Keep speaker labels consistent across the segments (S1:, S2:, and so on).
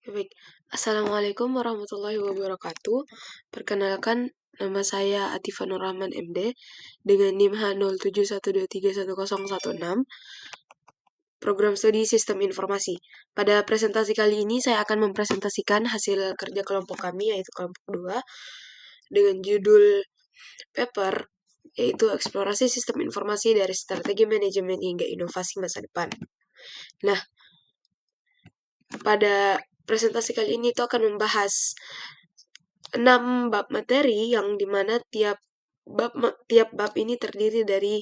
S1: Baik, Assalamualaikum warahmatullahi wabarakatuh. Perkenalkan, nama saya Atifa Nur Rahman MD dengan NIM H0712310016, Program Studi Sistem Informasi. Pada presentasi kali ini saya akan mempresentasikan hasil kerja kelompok kami, yaitu kelompok 2, dengan judul paper, yaitu Eksplorasi Sistem Informasi dari Strategi Manajemen hingga Inovasi Masa Depan. Nah, pada presentasi kali ini itu akan membahas 6 bab materi yang dimana tiap bab ini terdiri dari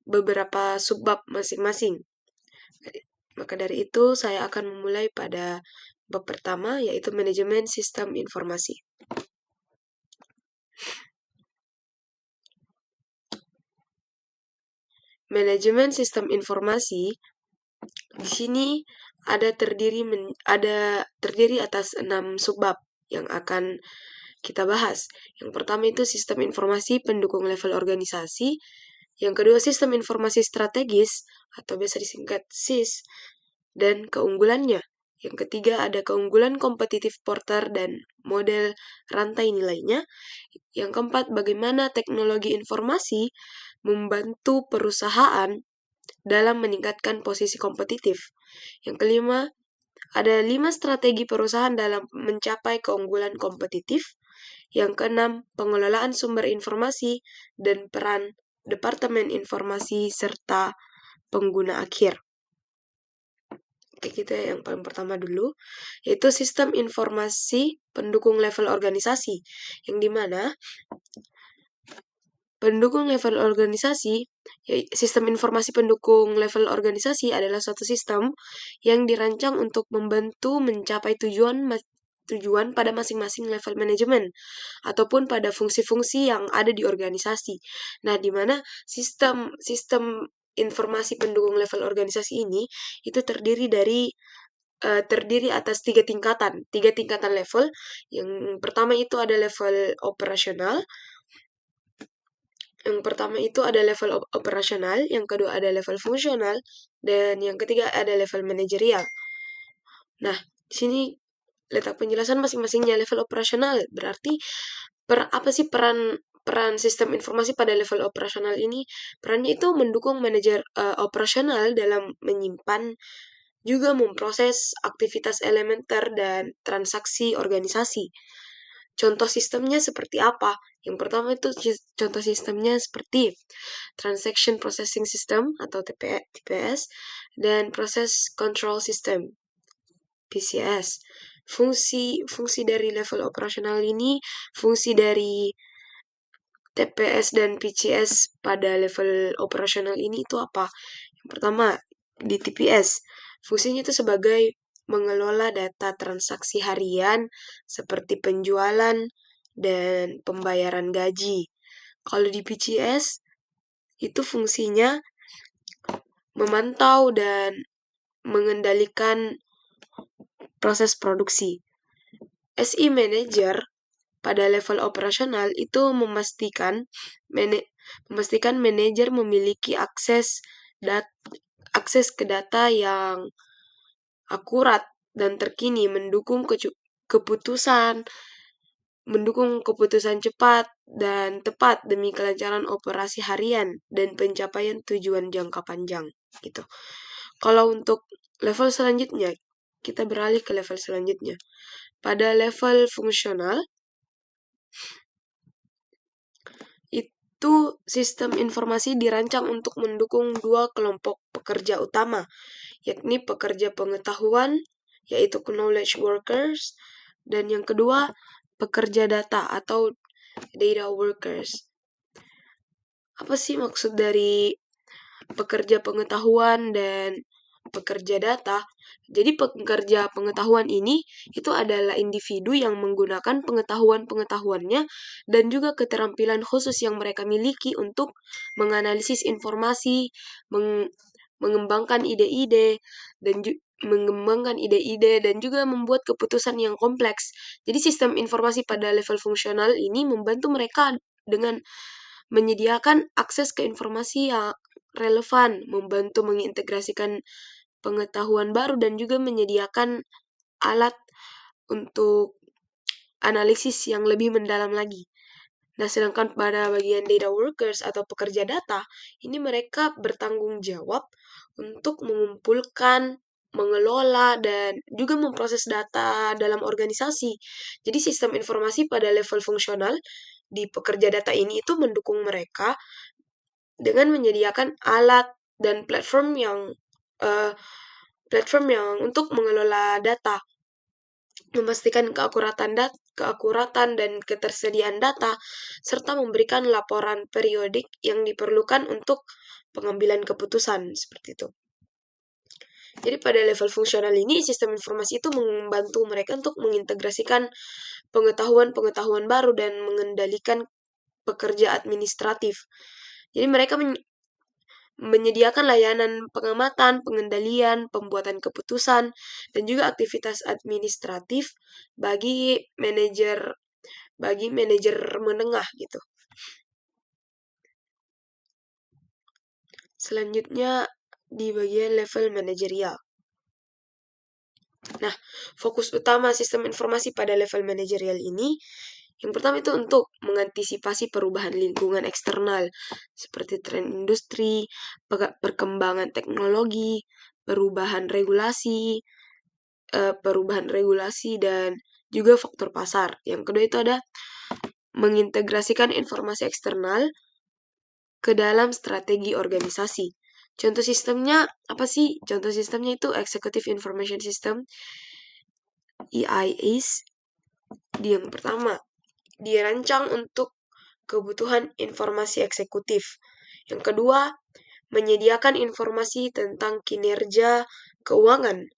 S1: beberapa subbab masing-masing. Maka dari itu saya akan memulai pada bab pertama, yaitu manajemen sistem informasi. Manajemen sistem informasi di sini terdiri atas 6 subbab yang akan kita bahas. Yang pertama itu sistem informasi pendukung level organisasi. Yang kedua, sistem informasi strategis atau biasa disingkat SIS dan keunggulannya. Yang ketiga, ada keunggulan kompetitif Porter dan model rantai nilainya. Yang keempat, bagaimana teknologi informasi membantu perusahaan dalam meningkatkan posisi kompetitif. Yang kelima, ada 5 strategi perusahaan dalam mencapai keunggulan kompetitif. Yang keenam, pengelolaan sumber informasi dan peran Departemen Informasi serta pengguna akhir. Oke, kita yang paling pertama dulu, yaitu sistem informasi pendukung level organisasi, yang dimana pendukung level organisasi, sistem informasi pendukung level organisasi adalah suatu sistem yang dirancang untuk membantu mencapai tujuan pada masing-masing level manajemen ataupun pada fungsi-fungsi yang ada di organisasi. Nah, di mana sistem informasi pendukung level organisasi ini itu terdiri atas 3 tingkatan level. Yang pertama itu ada level operasional. Yang kedua ada level fungsional, dan yang ketiga ada level manajerial. Nah, di sini letak penjelasan masing-masingnya. Level operasional berarti apa sih peran sistem informasi pada level operasional ini? Perannya itu mendukung manajer operasional dalam menyimpan juga memproses aktivitas elementer dan transaksi organisasi. Contoh sistemnya seperti apa? Yang pertama itu contoh sistemnya seperti Transaction Processing System atau TPS dan Process Control System PCS. Fungsi dari level operasional ini, fungsi dari TPS dan PCS pada level operasional ini itu apa? Yang pertama, di TPS, fungsinya itu sebagai mengelola data transaksi harian seperti penjualan dan pembayaran gaji. Kalau di PCS, itu fungsinya memantau dan mengendalikan proses produksi. SI Manager pada level operasional itu memastikan manajer memiliki akses ke data yang akurat dan terkini, mendukung keputusan cepat dan tepat demi kelancaran operasi harian dan pencapaian tujuan jangka panjang gitu. Kalau untuk level selanjutnya, kita beralih ke level selanjutnya. Pada level fungsional, itu sistem informasi dirancang untuk mendukung 2 kelompok pekerja utama, yakni pekerja pengetahuan, yaitu knowledge workers, dan yang kedua, pekerja data atau data workers. Apa sih maksud dari pekerja pengetahuan dan pekerja data? Jadi pekerja pengetahuan ini itu adalah individu yang menggunakan pengetahuannya dan juga keterampilan khusus yang mereka miliki untuk menganalisis informasi, mengembangkan ide-ide dan juga membuat keputusan yang kompleks. Jadi sistem informasi pada level fungsional ini membantu mereka dengan menyediakan akses ke informasi yang relevan, membantu mengintegrasikan pengetahuan baru dan juga menyediakan alat untuk analisis yang lebih mendalam lagi. Nah, sedangkan pada bagian data workers atau pekerja data, ini mereka bertanggung jawab untuk mengumpulkan, mengelola, dan juga memproses data dalam organisasi. Jadi sistem informasi pada level fungsional di pekerja data ini itu mendukung mereka dengan menyediakan alat dan platform yang untuk mengelola data, memastikan keakuratan dan ketersediaan data, serta memberikan laporan periodik yang diperlukan untuk pengambilan keputusan, seperti itu. Jadi pada level fungsional ini, sistem informasi itu membantu mereka untuk mengintegrasikan pengetahuan-pengetahuan baru dan mengendalikan pekerja administratif. Jadi mereka menyediakan layanan pengamatan, pengendalian, pembuatan keputusan, dan juga aktivitas administratif bagi manajer menengah gitu. Selanjutnya di bagian level manajerial. Nah, fokus utama sistem informasi pada level manajerial ini yang pertama itu untuk mengantisipasi perubahan lingkungan eksternal seperti tren industri, perkembangan teknologi, perubahan regulasi dan juga faktor pasar. Yang kedua itu ada mengintegrasikan informasi eksternal ke dalam strategi organisasi. Contoh sistemnya apa sih? Contoh sistemnya itu Executive Information System, EIS. Yang pertama, dirancang untuk kebutuhan informasi eksekutif. Yang kedua, menyediakan informasi tentang kinerja keuangan,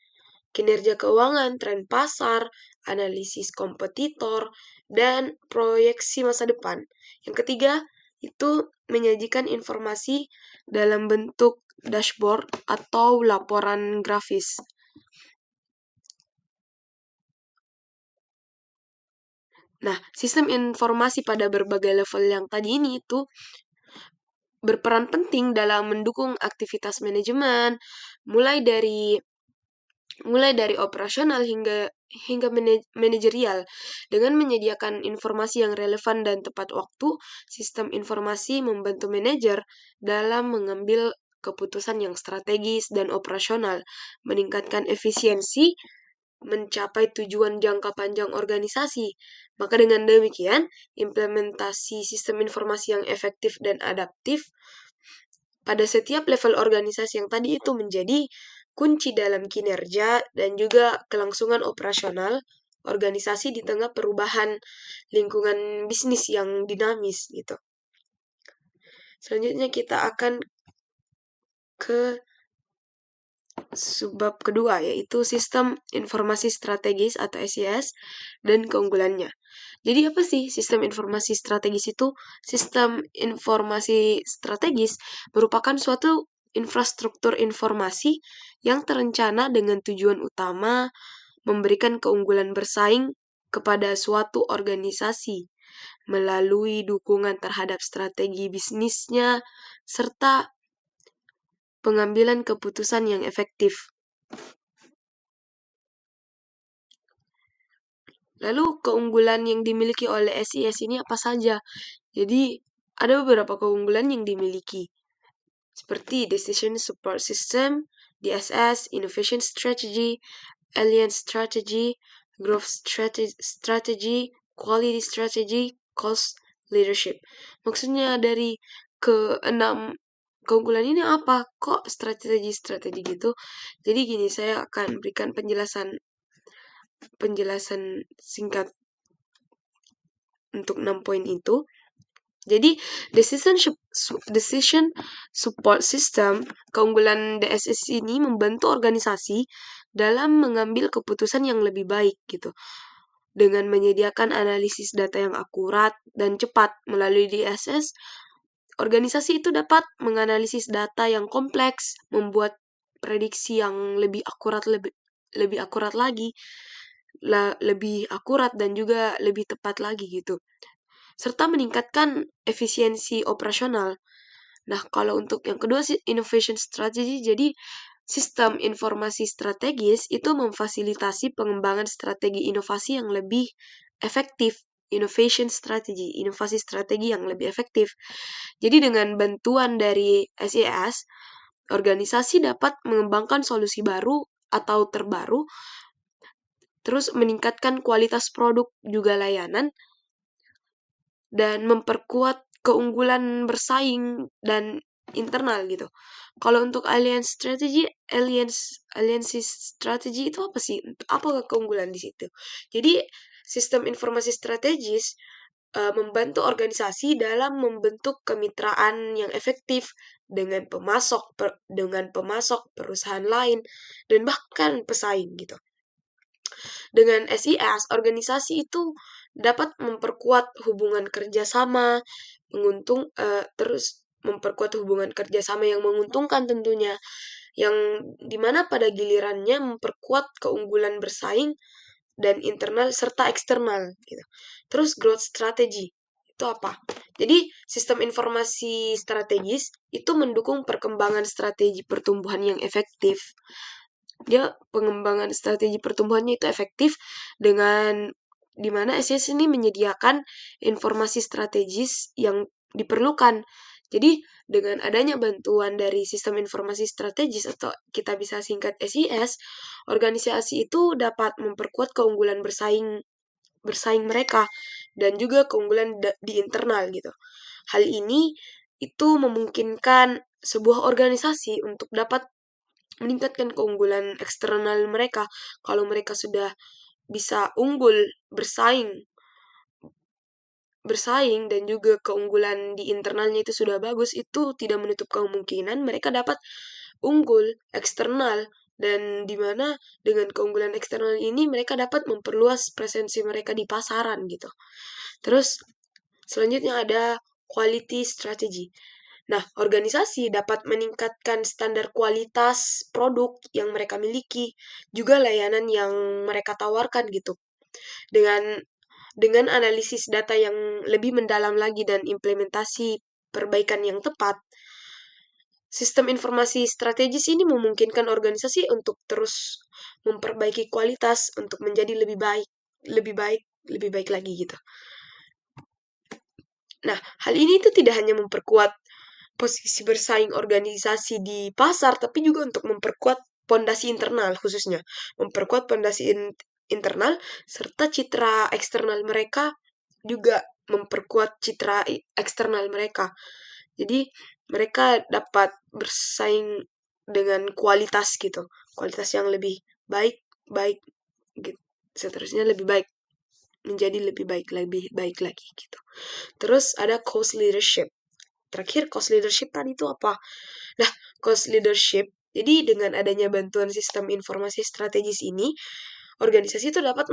S1: tren pasar, analisis kompetitor, dan proyeksi masa depan. Yang ketiga, itu menyajikan informasi dalam bentuk dashboard atau laporan grafis. Nah, sistem informasi pada berbagai level yang tadi ini itu berperan penting dalam mendukung aktivitas manajemen, mulai dari operasional hingga manajerial. Dengan menyediakan informasi yang relevan dan tepat waktu, sistem informasi membantu manajer dalam mengambil keputusan yang strategis dan operasional, meningkatkan efisiensi, mencapai tujuan jangka panjang organisasi. Maka dengan demikian, implementasi sistem informasi yang efektif dan adaptif pada setiap level organisasi yang tadi itu menjadi kunci dalam kinerja dan juga kelangsungan operasional organisasi di tengah perubahan lingkungan bisnis yang dinamis gitu. Selanjutnya kita akan ke subbab kedua, yaitu sistem informasi strategis atau SIS dan keunggulannya. Jadi apa sih sistem informasi strategis itu? Sistem informasi strategis merupakan suatu infrastruktur informasi yang terencana dengan tujuan utama memberikan keunggulan bersaing kepada suatu organisasi melalui dukungan terhadap strategi bisnisnya serta pengambilan keputusan yang efektif. Lalu keunggulan yang dimiliki oleh SIS ini apa saja? Jadi ada beberapa keunggulan yang dimiliki, seperti Decision Support System, DSS, Innovation Strategy, Alliance Strategy, Growth Strategy, Quality Strategy, Cost Leadership. Maksudnya dari keenam keunggulan ini apa? Kok strategi gitu? Jadi gini, saya akan berikan penjelasan singkat untuk 6 poin itu. Jadi, decision support system, keunggulan DSS ini membantu organisasi dalam mengambil keputusan yang lebih baik gitu. Dengan menyediakan analisis data yang akurat dan cepat melalui DSS, organisasi itu dapat menganalisis data yang kompleks, membuat prediksi yang lebih akurat lagi, lebih akurat dan juga lebih tepat lagi gitu. Serta meningkatkan efisiensi operasional. Nah, kalau untuk yang kedua sih innovation strategy, jadi Sistem informasi strategis itu memfasilitasi pengembangan strategi inovasi yang lebih efektif. Inovasi strategi yang lebih efektif. Jadi dengan bantuan dari SIS, organisasi dapat mengembangkan solusi baru atau terbaru, terus meningkatkan kualitas produk juga layanan, dan memperkuat keunggulan bersaing dan internal gitu. Kalau untuk alliance strategy itu apa sih? Apa keunggulan di situ? Jadi sistem informasi strategis membantu organisasi dalam membentuk kemitraan yang efektif dengan pemasok perusahaan lain dan bahkan pesaing gitu. Dengan SIS, organisasi itu dapat memperkuat hubungan kerjasama, terus memperkuat hubungan kerjasama yang menguntungkan tentunya, yang dimana pada gilirannya memperkuat keunggulan bersaing dan internal serta eksternal gitu. Terus growth strategy itu apa? Jadi sistem informasi strategis itu mendukung perkembangan strategi pertumbuhan yang efektif. Dia pengembangan strategi pertumbuhannya itu efektif dengan dimana SIS ini menyediakan informasi strategis yang diperlukan. Jadi dengan adanya bantuan dari sistem informasi strategis atau kita bisa singkat SIS, organisasi itu dapat memperkuat keunggulan bersaing mereka dan juga keunggulan di internal gitu. Hal ini itu memungkinkan sebuah organisasi untuk dapat meningkatkan keunggulan eksternal mereka. Kalau mereka sudah bisa unggul bersaing dan juga keunggulan di internalnya itu sudah bagus, itu tidak menutup kemungkinan mereka dapat unggul eksternal, dan dimana dengan keunggulan eksternal ini mereka dapat memperluas presensi mereka di pasaran gitu. Terus selanjutnya ada quality strategy. Nah, organisasi dapat meningkatkan standar kualitas produk yang mereka miliki, juga layanan yang mereka tawarkan gitu. Dengan analisis data yang lebih mendalam lagi dan implementasi perbaikan yang tepat, sistem informasi strategis ini memungkinkan organisasi untuk terus memperbaiki kualitas untuk menjadi lebih baik lagi gitu. Nah, hal ini itu tidak hanya memperkuat posisi bersaing organisasi di pasar, tapi juga untuk memperkuat pondasi internal khususnya. Memperkuat pondasi internal, serta citra eksternal mereka juga memperkuat citra eksternal mereka. Jadi, mereka dapat bersaing dengan kualitas gitu. Kualitas yang lebih baik gitu. Seterusnya lebih baik. Menjadi lebih baik lagi gitu. Terus ada cost leadership. Terakhir, cost leadership tadi itu apa? Nah, cost leadership, jadi dengan adanya bantuan sistem informasi strategis ini, organisasi itu dapat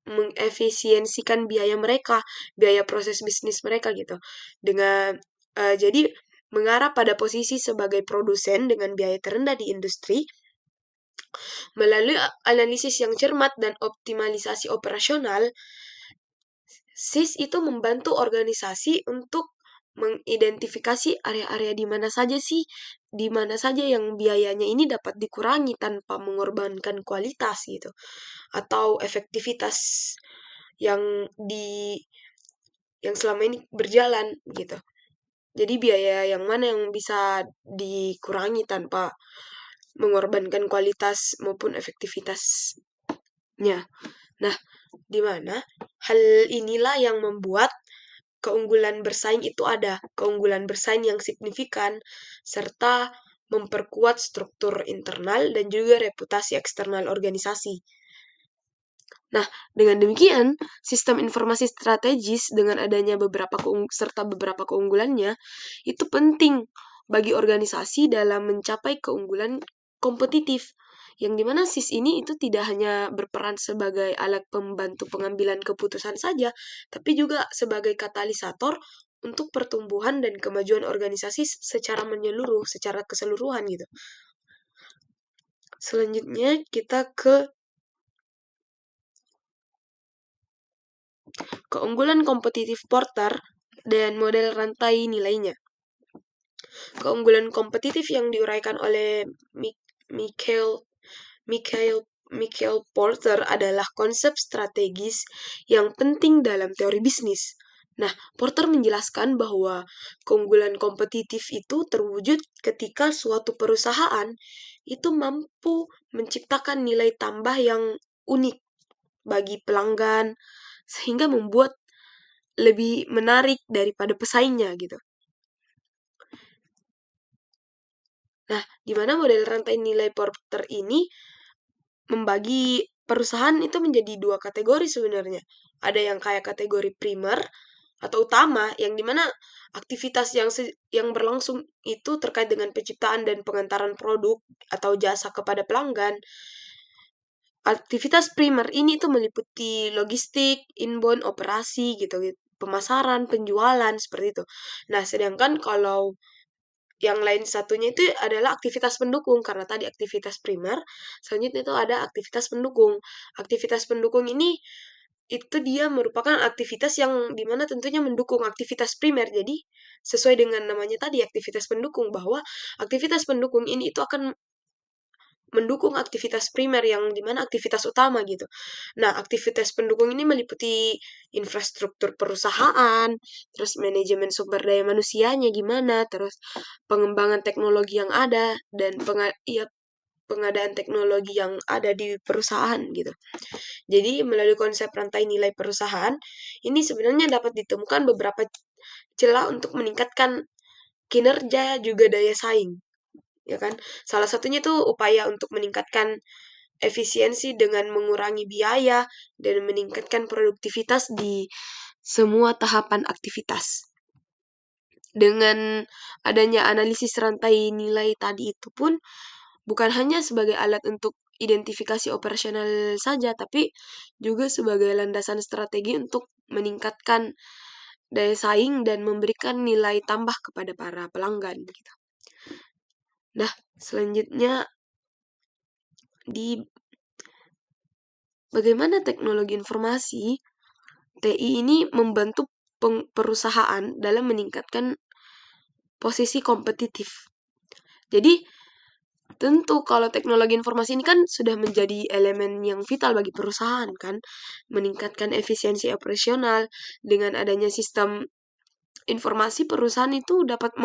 S1: mengefisiensikan biaya mereka, biaya proses bisnis mereka gitu. Jadi mengarah pada posisi sebagai produsen dengan biaya terendah di industri. Melalui analisis yang cermat dan optimalisasi operasional, SIS itu membantu organisasi untuk mengidentifikasi area-area di mana saja yang biayanya ini dapat dikurangi tanpa mengorbankan kualitas gitu, atau efektivitas yang selama ini berjalan gitu. Jadi biaya yang mana yang bisa dikurangi tanpa mengorbankan kualitas maupun efektivitasnya. Nah, di mana hal inilah yang membuat keunggulan bersaing itu ada, keunggulan bersaing yang signifikan, serta memperkuat struktur internal dan juga reputasi eksternal organisasi. Nah, dengan demikian, sistem informasi strategis dengan adanya beberapa keunggulannya, itu penting bagi organisasi dalam mencapai keunggulan kompetitif. Yang dimana SIS ini itu tidak hanya berperan sebagai alat pembantu pengambilan keputusan saja, tapi juga sebagai katalisator untuk pertumbuhan dan kemajuan organisasi secara menyeluruh, secara keseluruhan gitu. Selanjutnya kita ke keunggulan kompetitif Porter dan model rantai nilainya. Keunggulan kompetitif yang diuraikan oleh Michael Michael Porter adalah konsep strategis yang penting dalam teori bisnis. Nah, Porter menjelaskan bahwa keunggulan kompetitif itu terwujud ketika suatu perusahaan itu mampu menciptakan nilai tambah yang unik bagi pelanggan, sehingga membuat lebih menarik daripada pesaingnya gitu. Nah, di mana model rantai nilai Porter ini membagi perusahaan itu menjadi dua kategori sebenarnya. Ada yang kayak kategori primer atau utama, yang dimana aktivitas yang berlangsung itu terkait dengan penciptaan dan pengantaran produk atau jasa kepada pelanggan. Aktivitas primer ini tuh meliputi logistik, inbound, operasi gitu, pemasaran, penjualan seperti itu. Nah, sedangkan kalau yang lain satunya itu adalah aktivitas pendukung, karena tadi aktivitas primer, selanjutnya itu ada aktivitas pendukung. Aktivitas pendukung ini itu dia merupakan aktivitas yang dimana tentunya mendukung aktivitas primer. Jadi sesuai dengan namanya tadi aktivitas pendukung, bahwa aktivitas pendukung ini itu akan mendukung aktivitas primer yang dimana aktivitas utama gitu. Nah, aktivitas pendukung ini meliputi infrastruktur perusahaan, terus manajemen sumber daya manusianya gimana, terus pengembangan teknologi yang ada, dan pengadaan teknologi yang ada di perusahaan gitu. Jadi, melalui konsep rantai nilai perusahaan, ini sebenarnya dapat ditemukan beberapa celah untuk meningkatkan kinerja juga daya saing, ya kan? Salah satunya tuh upaya untuk meningkatkan efisiensi dengan mengurangi biaya dan meningkatkan produktivitas di semua tahapan aktivitas. Dengan adanya analisis rantai nilai tadi itu pun bukan hanya sebagai alat untuk identifikasi operasional saja, tapi juga sebagai landasan strategi untuk meningkatkan daya saing dan memberikan nilai tambah kepada para pelanggan gitu. Nah, selanjutnya di bagaimana teknologi informasi, TI ini membantu perusahaan dalam meningkatkan posisi kompetitif. Jadi, tentu kalau teknologi informasi ini kan sudah menjadi elemen yang vital bagi perusahaan kan, meningkatkan efisiensi operasional. Dengan adanya sistem informasi, perusahaan itu dapat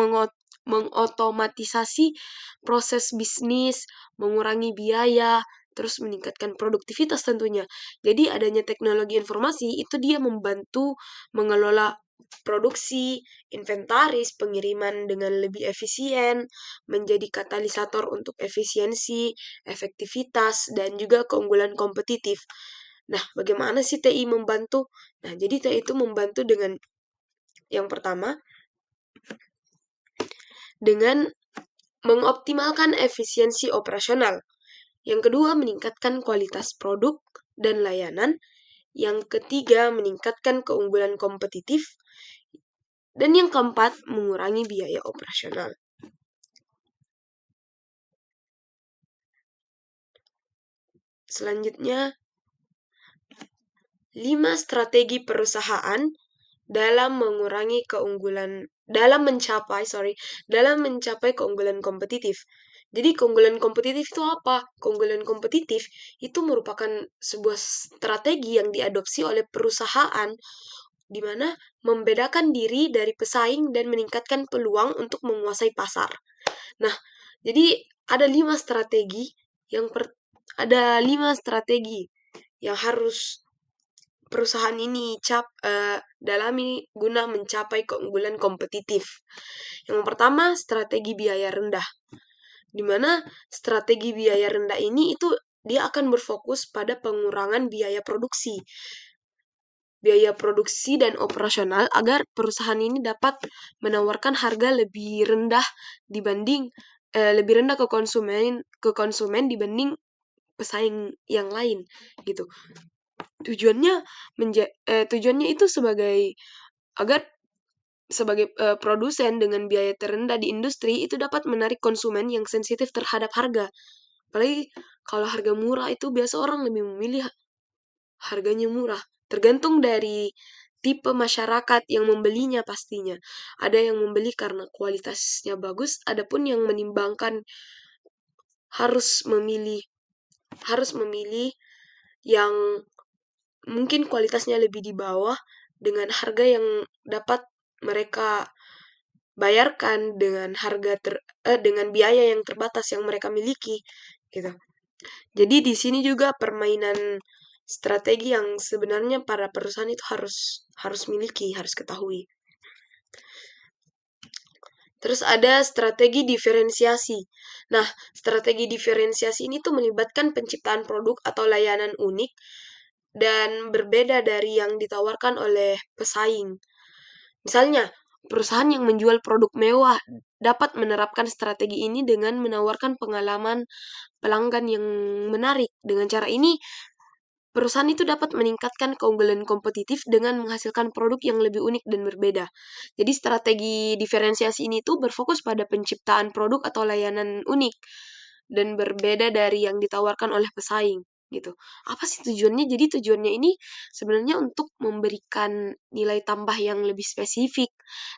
S1: mengotomatisasi proses bisnis, mengurangi biaya, terus meningkatkan produktivitas tentunya. Jadi adanya teknologi informasi itu dia membantu mengelola produksi, inventaris, pengiriman dengan lebih efisien, menjadi katalisator untuk efisiensi, efektivitas, dan juga keunggulan kompetitif. Nah, bagaimana sih TI membantu? Nah, jadi TI itu membantu dengan yang pertama, dengan mengoptimalkan efisiensi operasional. Yang kedua, meningkatkan kualitas produk dan layanan. Yang ketiga, meningkatkan keunggulan kompetitif. Dan yang keempat, mengurangi biaya operasional. Selanjutnya, 5 strategi perusahaan dalam mencapai keunggulan kompetitif. Jadi keunggulan kompetitif itu apa? Keunggulan kompetitif itu merupakan sebuah strategi yang diadopsi oleh perusahaan di mana membedakan diri dari pesaing dan meningkatkan peluang untuk menguasai pasar. Nah, jadi ada 5 strategi yang harus perusahaan ini dalami guna mencapai keunggulan kompetitif. Yang pertama, strategi biaya rendah. Di mana strategi biaya rendah ini itu dia akan berfokus pada pengurangan biaya produksi dan operasional agar perusahaan ini dapat menawarkan harga lebih rendah ke konsumen dibanding pesaing yang lain gitu. Tujuannya itu agar sebagai produsen dengan biaya terendah di industri itu dapat menarik konsumen yang sensitif terhadap harga. Apalagi kalau harga murah itu biasa orang lebih memilih harganya murah. Tergantung dari tipe masyarakat yang membelinya pastinya. Ada yang membeli karena kualitasnya bagus, adapun yang menimbangkan harus memilih yang mungkin kualitasnya lebih di bawah dengan harga yang dapat mereka bayarkan dengan dengan biaya yang terbatas yang mereka miliki gitu. Jadi di sini juga permainan strategi yang sebenarnya para perusahaan itu harus miliki, harus ketahui. Terus ada strategi diferensiasi. Nah, strategi diferensiasi ini tuh melibatkan penciptaan produk atau layanan unik dan berbeda dari yang ditawarkan oleh pesaing. Misalnya, perusahaan yang menjual produk mewah dapat menerapkan strategi ini dengan menawarkan pengalaman pelanggan yang menarik. Dengan cara ini, perusahaan itu dapat meningkatkan keunggulan kompetitif dengan menghasilkan produk yang lebih unik dan berbeda. Jadi strategi diferensiasi ini tuh berfokus pada penciptaan produk atau layanan unik dan berbeda dari yang ditawarkan oleh pesaing gitu. Apa sih tujuannya? Jadi tujuannya ini sebenarnya untuk memberikan nilai tambah yang lebih spesifik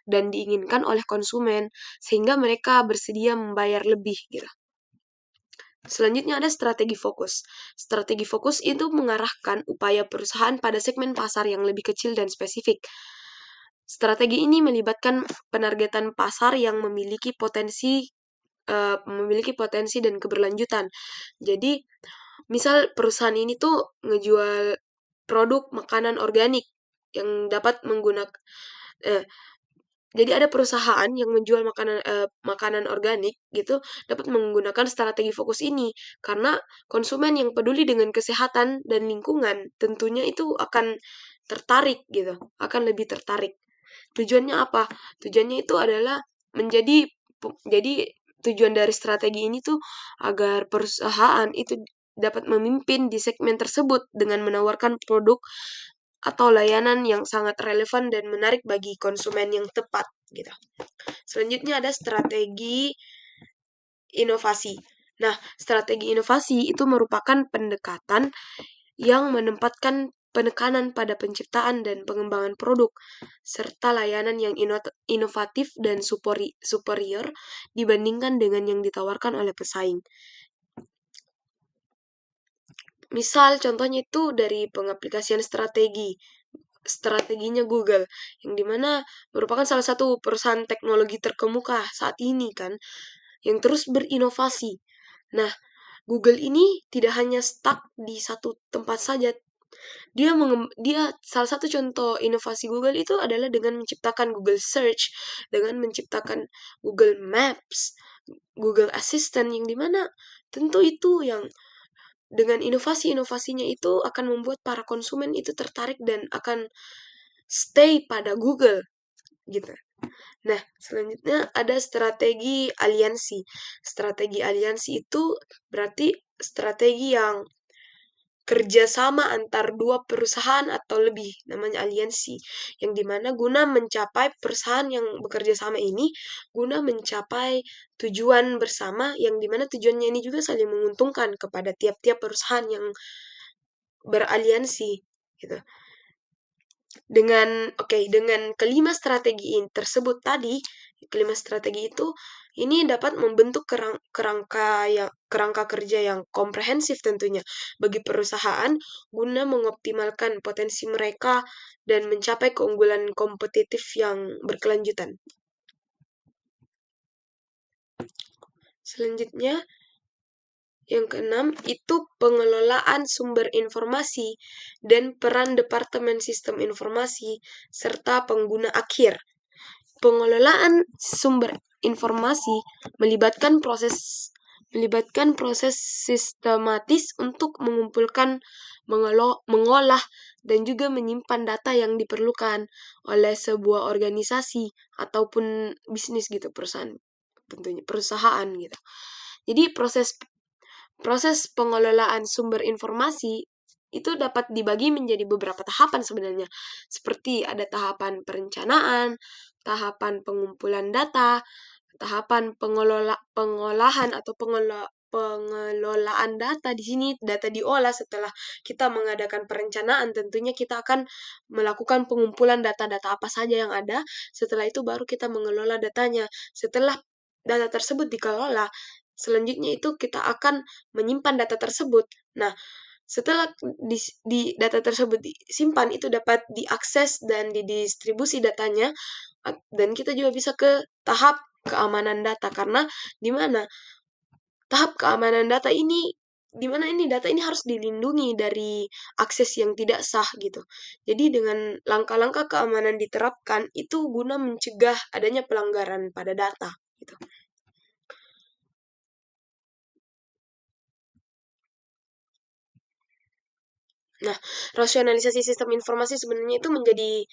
S1: dan diinginkan oleh konsumen sehingga mereka bersedia membayar lebih gitu. Selanjutnya ada strategi fokus. Strategi fokus itu mengarahkan upaya perusahaan pada segmen pasar yang lebih kecil dan spesifik. Strategi ini melibatkan penargetan pasar yang memiliki potensi dan keberlanjutan. Jadi, misal perusahaan ini tuh ngejual produk makanan organik yang dapat menggunakan jadi ada perusahaan yang menjual makanan organik gitu dapat menggunakan strategi fokus ini karena konsumen yang peduli dengan kesehatan dan lingkungan tentunya itu akan tertarik gitu, akan lebih tertarik. Tujuannya apa? Tujuannya itu adalah jadi tujuan dari strategi ini tuh agar perusahaan itu dapat memimpin di segmen tersebut dengan menawarkan produk atau layanan yang sangat relevan dan menarik bagi konsumen yang tepat gitu. Selanjutnya ada strategi inovasi. Nah, strategi inovasi itu merupakan pendekatan yang menempatkan penekanan pada penciptaan dan pengembangan produk serta layanan yang inovatif dan superior dibandingkan dengan yang ditawarkan oleh pesaing. Misal contohnya itu dari pengaplikasian strateginya Google, yang dimana merupakan salah satu perusahaan teknologi terkemuka saat ini kan, yang terus berinovasi. Nah, Google ini tidak hanya stuck di satu tempat saja. Dia salah satu contoh inovasi Google itu adalah dengan menciptakan Google Search, dengan menciptakan Google Maps, Google Assistant, yang dimana tentu itu yang dengan inovasi-inovasinya itu akan membuat para konsumen itu tertarik dan akan stay pada Google gitu. Nah, selanjutnya ada strategi aliansi. Strategi aliansi itu berarti strategi yang kerjasama antar dua perusahaan atau lebih, namanya aliansi, yang dimana guna mencapai perusahaan yang bekerja sama ini guna mencapai tujuan bersama, yang dimana tujuannya ini juga saling menguntungkan kepada tiap-tiap perusahaan yang beraliansi gitu. Dengan kelima strategi tersebut tadi, kelima strategi itu ini dapat membentuk kerangka kerja yang komprehensif tentunya bagi perusahaan guna mengoptimalkan potensi mereka dan mencapai keunggulan kompetitif yang berkelanjutan. Selanjutnya, yang keenam itu pengelolaan sumber informasi dan peran Departemen Sistem Informasi serta pengguna akhir. Pengelolaan sumber informasi melibatkan proses sistematis untuk mengumpulkan, mengolah, dan juga menyimpan data yang diperlukan oleh sebuah organisasi ataupun bisnis gitu, perusahaan gitu. Jadi proses pengelolaan sumber informasi itu dapat dibagi menjadi beberapa tahapan sebenarnya. Seperti ada tahapan perencanaan, tahapan pengumpulan data, tahapan pengolahan atau pengelolaan data di sini, data diolah setelah kita mengadakan perencanaan. Tentunya kita akan melakukan pengumpulan data-data apa saja yang ada. Setelah itu baru kita mengelola datanya. Setelah data tersebut dikelola, selanjutnya itu kita akan menyimpan data tersebut. Nah, setelah di data tersebut disimpan, itu dapat diakses dan didistribusi datanya, dan kita juga bisa ke tahap keamanan data, karena di mana tahap keamanan data ini, di mana ini data ini harus dilindungi dari akses yang tidak sah gitu. Jadi dengan langkah-langkah keamanan diterapkan itu guna mencegah adanya pelanggaran pada data gitu. Nah, rasionalisasi sistem informasi sebenarnya itu menjadi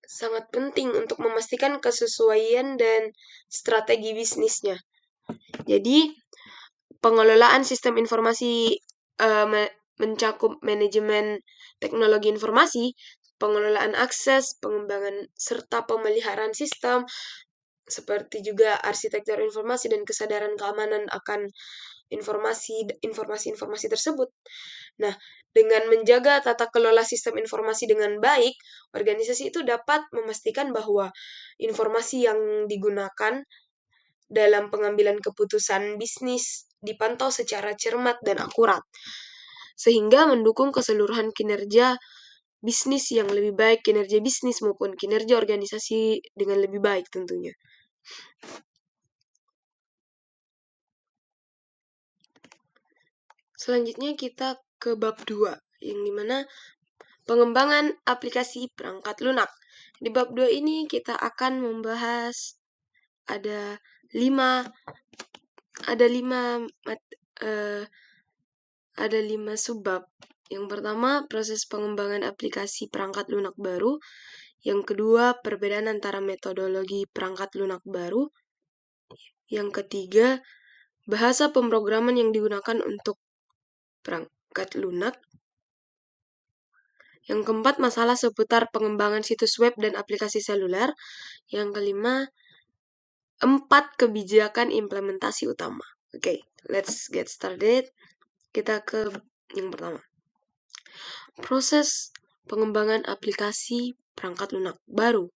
S1: sangat penting untuk memastikan kesesuaian dan strategi bisnisnya. Jadi, pengelolaan sistem informasi mencakup manajemen teknologi informasi, pengelolaan akses, pengembangan serta pemeliharaan sistem, seperti juga arsitektur informasi dan kesadaran keamanan akan informasi tersebut. Nah, dengan menjaga tata kelola sistem informasi dengan baik, organisasi itu dapat memastikan bahwa informasi yang digunakan dalam pengambilan keputusan bisnis dipantau secara cermat dan akurat, sehingga mendukung keseluruhan kinerja bisnis yang lebih baik, kinerja bisnis maupun kinerja organisasi dengan lebih baik tentunya. Selanjutnya kita ke bab 2, yang dimana pengembangan aplikasi perangkat lunak. Di bab 2 ini kita akan membahas ada 5 subbab. Yang pertama, proses pengembangan aplikasi perangkat lunak baru. Yang kedua, perbedaan antara metodologi perangkat lunak baru. Yang ketiga, bahasa pemrograman yang digunakan untuk perangkat lunak. Yang keempat, masalah seputar pengembangan situs web dan aplikasi seluler. Yang kelima, 4 kebijakan implementasi utama. Oke, let's get started. Kita ke yang pertama. Proses pengembangan aplikasi perangkat lunak baru.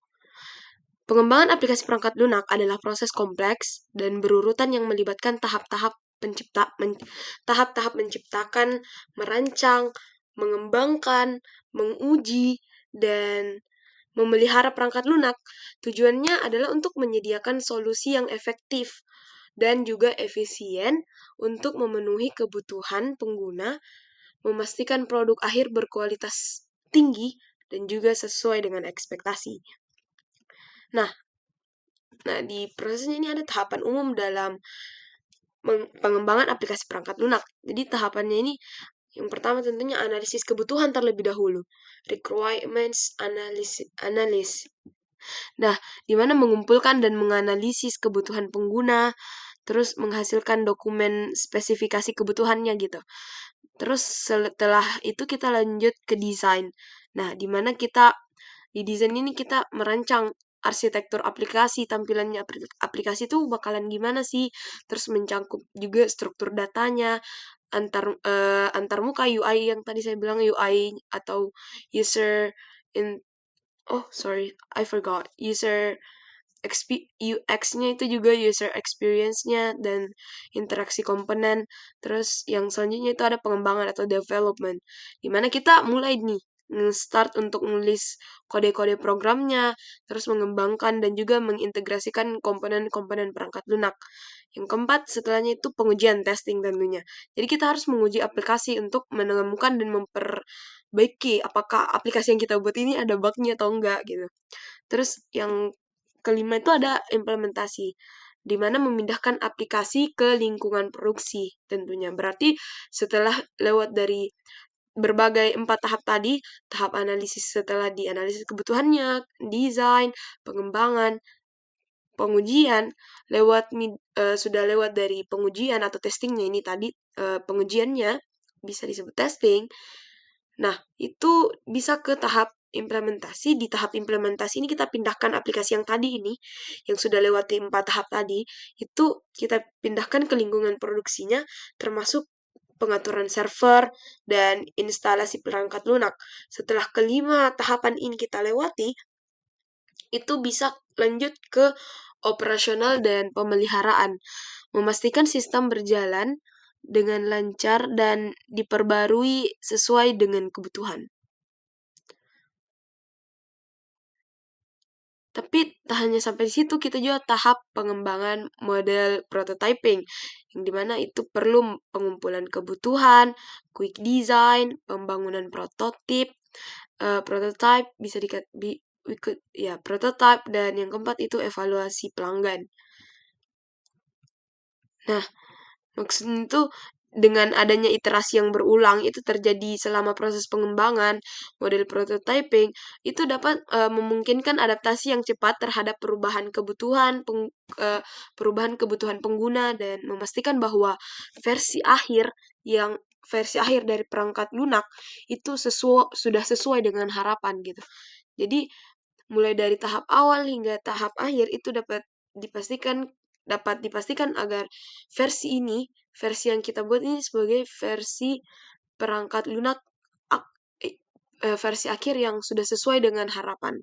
S1: Pengembangan aplikasi perangkat lunak adalah proses kompleks dan berurutan yang melibatkan tahap-tahap menciptakan, merancang, mengembangkan, menguji, dan memelihara perangkat lunak. Tujuannya adalah untuk menyediakan solusi yang efektif dan juga efisien untuk memenuhi kebutuhan pengguna, memastikan produk akhir berkualitas tinggi dan juga sesuai dengan ekspektasi. Nah, di prosesnya ini ada tahapan umum dalam pengembangan aplikasi perangkat lunak. Jadi tahapannya ini, yang pertama tentunya analisis kebutuhan terlebih dahulu, requirements analysis. Nah, di mana mengumpulkan dan menganalisis kebutuhan pengguna, terus menghasilkan dokumen spesifikasi kebutuhannya gitu. Terus setelah itu kita lanjut ke desain. Nah, di mana kita di desain ini kita merancang arsitektur aplikasi, tampilannya aplikasi itu bakalan gimana sih, terus mencangkup juga struktur datanya, antar muka UI yang tadi saya bilang, UI atau user UX-nya itu juga user experience-nya dan interaksi komponen. Terus yang selanjutnya itu ada pengembangan atau development, dimana kita mulai nih start untuk nulis kode-kode programnya, terus mengembangkan dan juga mengintegrasikan komponen-komponen perangkat lunak. Yang keempat, setelahnya itu pengujian testing tentunya. Jadi kita harus menguji aplikasi untuk menemukan dan memperbaiki apakah aplikasi yang kita buat ini ada bug-nya atau enggak gitu. Terus yang kelima itu ada implementasi, di mana memindahkan aplikasi ke lingkungan produksi tentunya. Berarti setelah lewat dari berbagai 4 tahap tadi, tahap analisis setelah dianalisis kebutuhannya, desain, pengembangan, pengujian, sudah lewat dari pengujian atau testingnya ini tadi, pengujiannya bisa disebut testing. Nah, itu bisa ke tahap implementasi, di tahap implementasi ini kita pindahkan aplikasi yang tadi ini, yang sudah lewati 4 tahap tadi, itu kita pindahkan ke lingkungan produksinya, termasuk pengaturan server, dan instalasi perangkat lunak. Setelah kelima tahapan ini kita lewati, itu bisa lanjut ke operasional dan pemeliharaan, memastikan sistem berjalan dengan lancar dan diperbarui sesuai dengan kebutuhan. Tapi tak hanya sampai di situ, kita juga tahap pengembangan model prototyping, yang dimana itu perlu pengumpulan kebutuhan, quick design, pembangunan prototip, prototype bisa ya prototype, dan yang keempat itu evaluasi pelanggan. Nah, maksudnya itu dengan adanya iterasi yang berulang itu terjadi selama proses pengembangan model prototyping, itu dapat memungkinkan adaptasi yang cepat terhadap perubahan kebutuhan pengguna, dan memastikan bahwa versi akhir dari perangkat lunak itu sudah sesuai dengan harapan gitu. Jadi mulai dari tahap awal hingga tahap akhir itu dapat dipastikan agar versi yang kita buat ini sebagai versi perangkat lunak versi akhir yang sudah sesuai dengan harapan.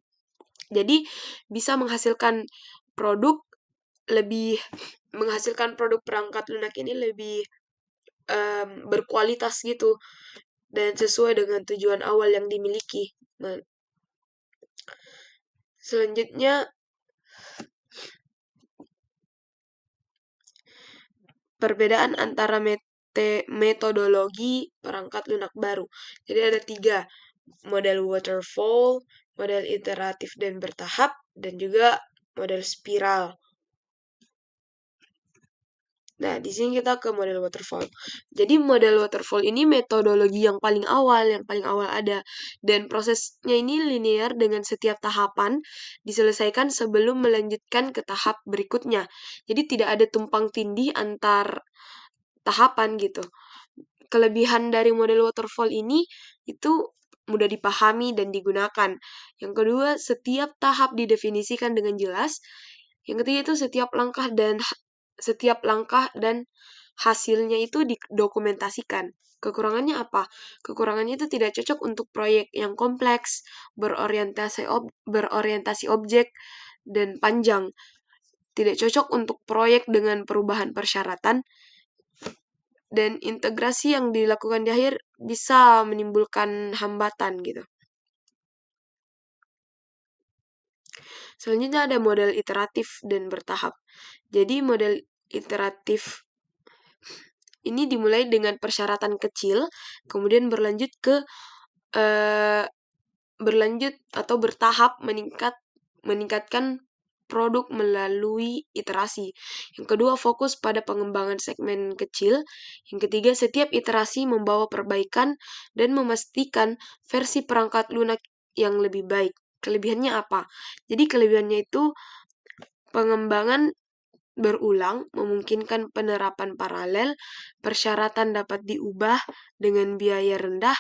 S1: Jadi bisa menghasilkan produk perangkat lunak ini lebih berkualitas gitu, dan sesuai dengan tujuan awal yang dimiliki. Nah, selanjutnya perbedaan antara metodologi perangkat lunak baru. Jadi ada 3, model waterfall, model iteratif dan bertahap, dan juga model spiral. Nah, di sini kita ke model waterfall. Jadi model waterfall ini metodologi yang paling awal ada, dan prosesnya ini linear dengan setiap tahapan diselesaikan sebelum melanjutkan ke tahap berikutnya. Jadi tidak ada tumpang tindih antar tahapan gitu. Kelebihan dari model waterfall ini itu mudah dipahami dan digunakan. Yang kedua, setiap tahap didefinisikan dengan jelas. Yang ketiga itu setiap langkah dan hasilnya itu didokumentasikan. Kekurangannya apa? Kekurangannya itu tidak cocok untuk proyek yang kompleks, berorientasi objek, dan panjang. Tidak cocok untuk proyek dengan perubahan persyaratan, dan integrasi yang dilakukan di akhir bisa menimbulkan hambatan gitu. Selanjutnya ada model iteratif dan bertahap. Jadi model iteratif ini dimulai dengan persyaratan kecil, kemudian berlanjut atau bertahap meningkatkan produk melalui iterasi. Yang kedua, fokus pada pengembangan segmen kecil. Yang ketiga, setiap iterasi membawa perbaikan dan memastikan versi perangkat lunak yang lebih baik. Kelebihannya apa? Jadi kelebihannya itu pengembangan berulang, memungkinkan penerapan paralel, persyaratan dapat diubah dengan biaya rendah.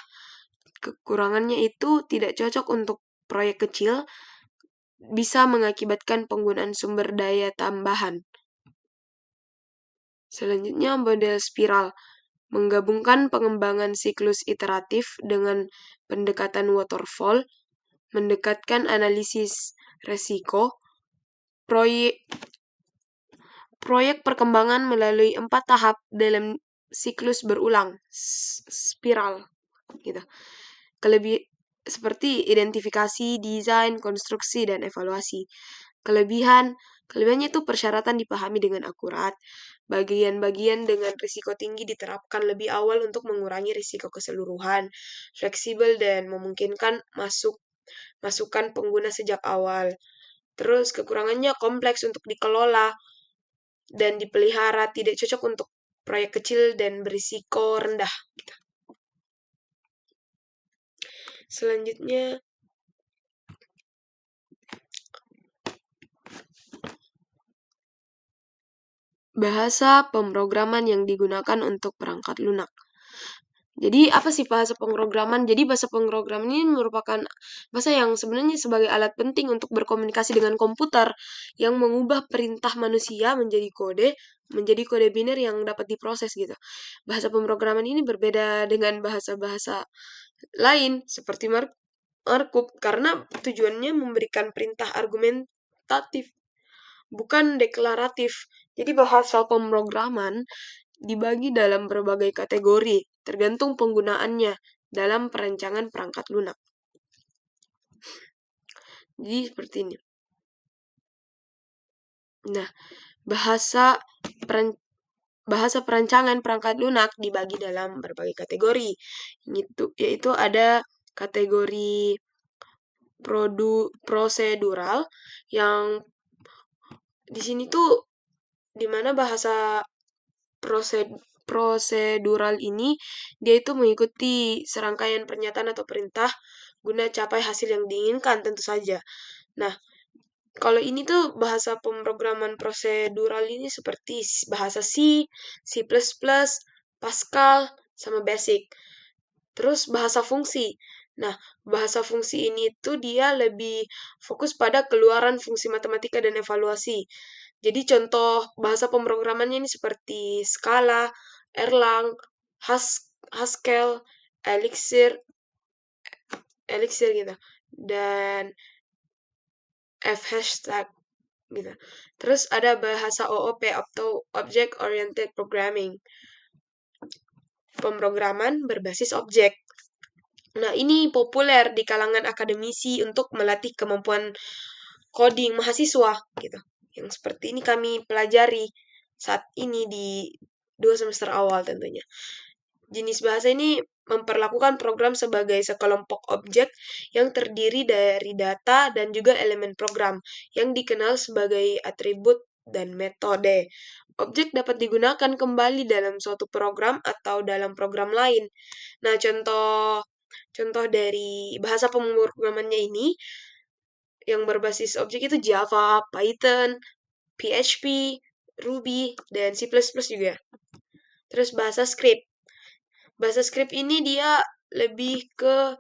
S1: Kekurangannya itu tidak cocok untuk proyek kecil, bisa mengakibatkan penggunaan sumber daya tambahan. Selanjutnya, model spiral menggabungkan pengembangan siklus iteratif dengan pendekatan waterfall, mendekatkan analisis resiko, proyek perkembangan melalui 4 tahap dalam siklus berulang, spiral, gitu. Seperti identifikasi, desain, konstruksi, dan evaluasi. Kelebihannya itu persyaratan dipahami dengan akurat, bagian-bagian dengan risiko tinggi diterapkan lebih awal untuk mengurangi risiko keseluruhan, fleksibel dan memungkinkan masukan pengguna sejak awal. Terus kekurangannya kompleks untuk dikelola dan dipelihara, tidak cocok untuk proyek kecil dan berisiko rendah. Selanjutnya, bahasa pemrograman yang digunakan untuk perangkat lunak. Jadi apa sih bahasa pemrograman? Jadi bahasa pemrograman ini merupakan bahasa yang sebenarnya sebagai alat penting untuk berkomunikasi dengan komputer yang mengubah perintah manusia menjadi kode biner yang dapat diproses gitu. Bahasa pemrograman ini berbeda dengan bahasa-bahasa lain seperti markup karena tujuannya memberikan perintah argumentatif, bukan deklaratif. Jadi bahasa pemrograman dibagi dalam berbagai kategori, tergantung penggunaannya dalam perancangan perangkat lunak. Jadi seperti ini. Nah, bahasa perancangan perangkat lunak dibagi dalam berbagai kategori. Yaitu ada kategori prosedural yang di sini tuh dimana bahasa prosedural ini dia itu mengikuti serangkaian pernyataan atau perintah guna capai hasil yang diinginkan tentu saja. Nah, kalau ini tuh bahasa pemrograman prosedural ini seperti bahasa C, C++, Pascal, sama Basic. Terus bahasa fungsi. Nah, bahasa fungsi ini tuh dia lebih fokus pada keluaran fungsi matematika dan evaluasi. Jadi contoh bahasa pemrogramannya ini seperti Scala, Erlang, Haskell, Elixir gitu. Dan F#, gitu. Terus ada bahasa OOP atau Object Oriented Programming. Pemrograman berbasis objek. Nah, ini populer di kalangan akademisi untuk melatih kemampuan coding mahasiswa gitu. Yang seperti ini kami pelajari saat ini di 2 semester awal tentunya. Jenis bahasa ini memperlakukan program sebagai sekelompok objek yang terdiri dari data dan juga elemen program yang dikenal sebagai atribut dan metode. Objek dapat digunakan kembali dalam suatu program atau dalam program lain. Nah, contoh dari bahasa pemrogramannya ini yang berbasis objek itu Java, Python, PHP, Ruby, dan C++ juga. Terus bahasa script. Bahasa script ini dia lebih ke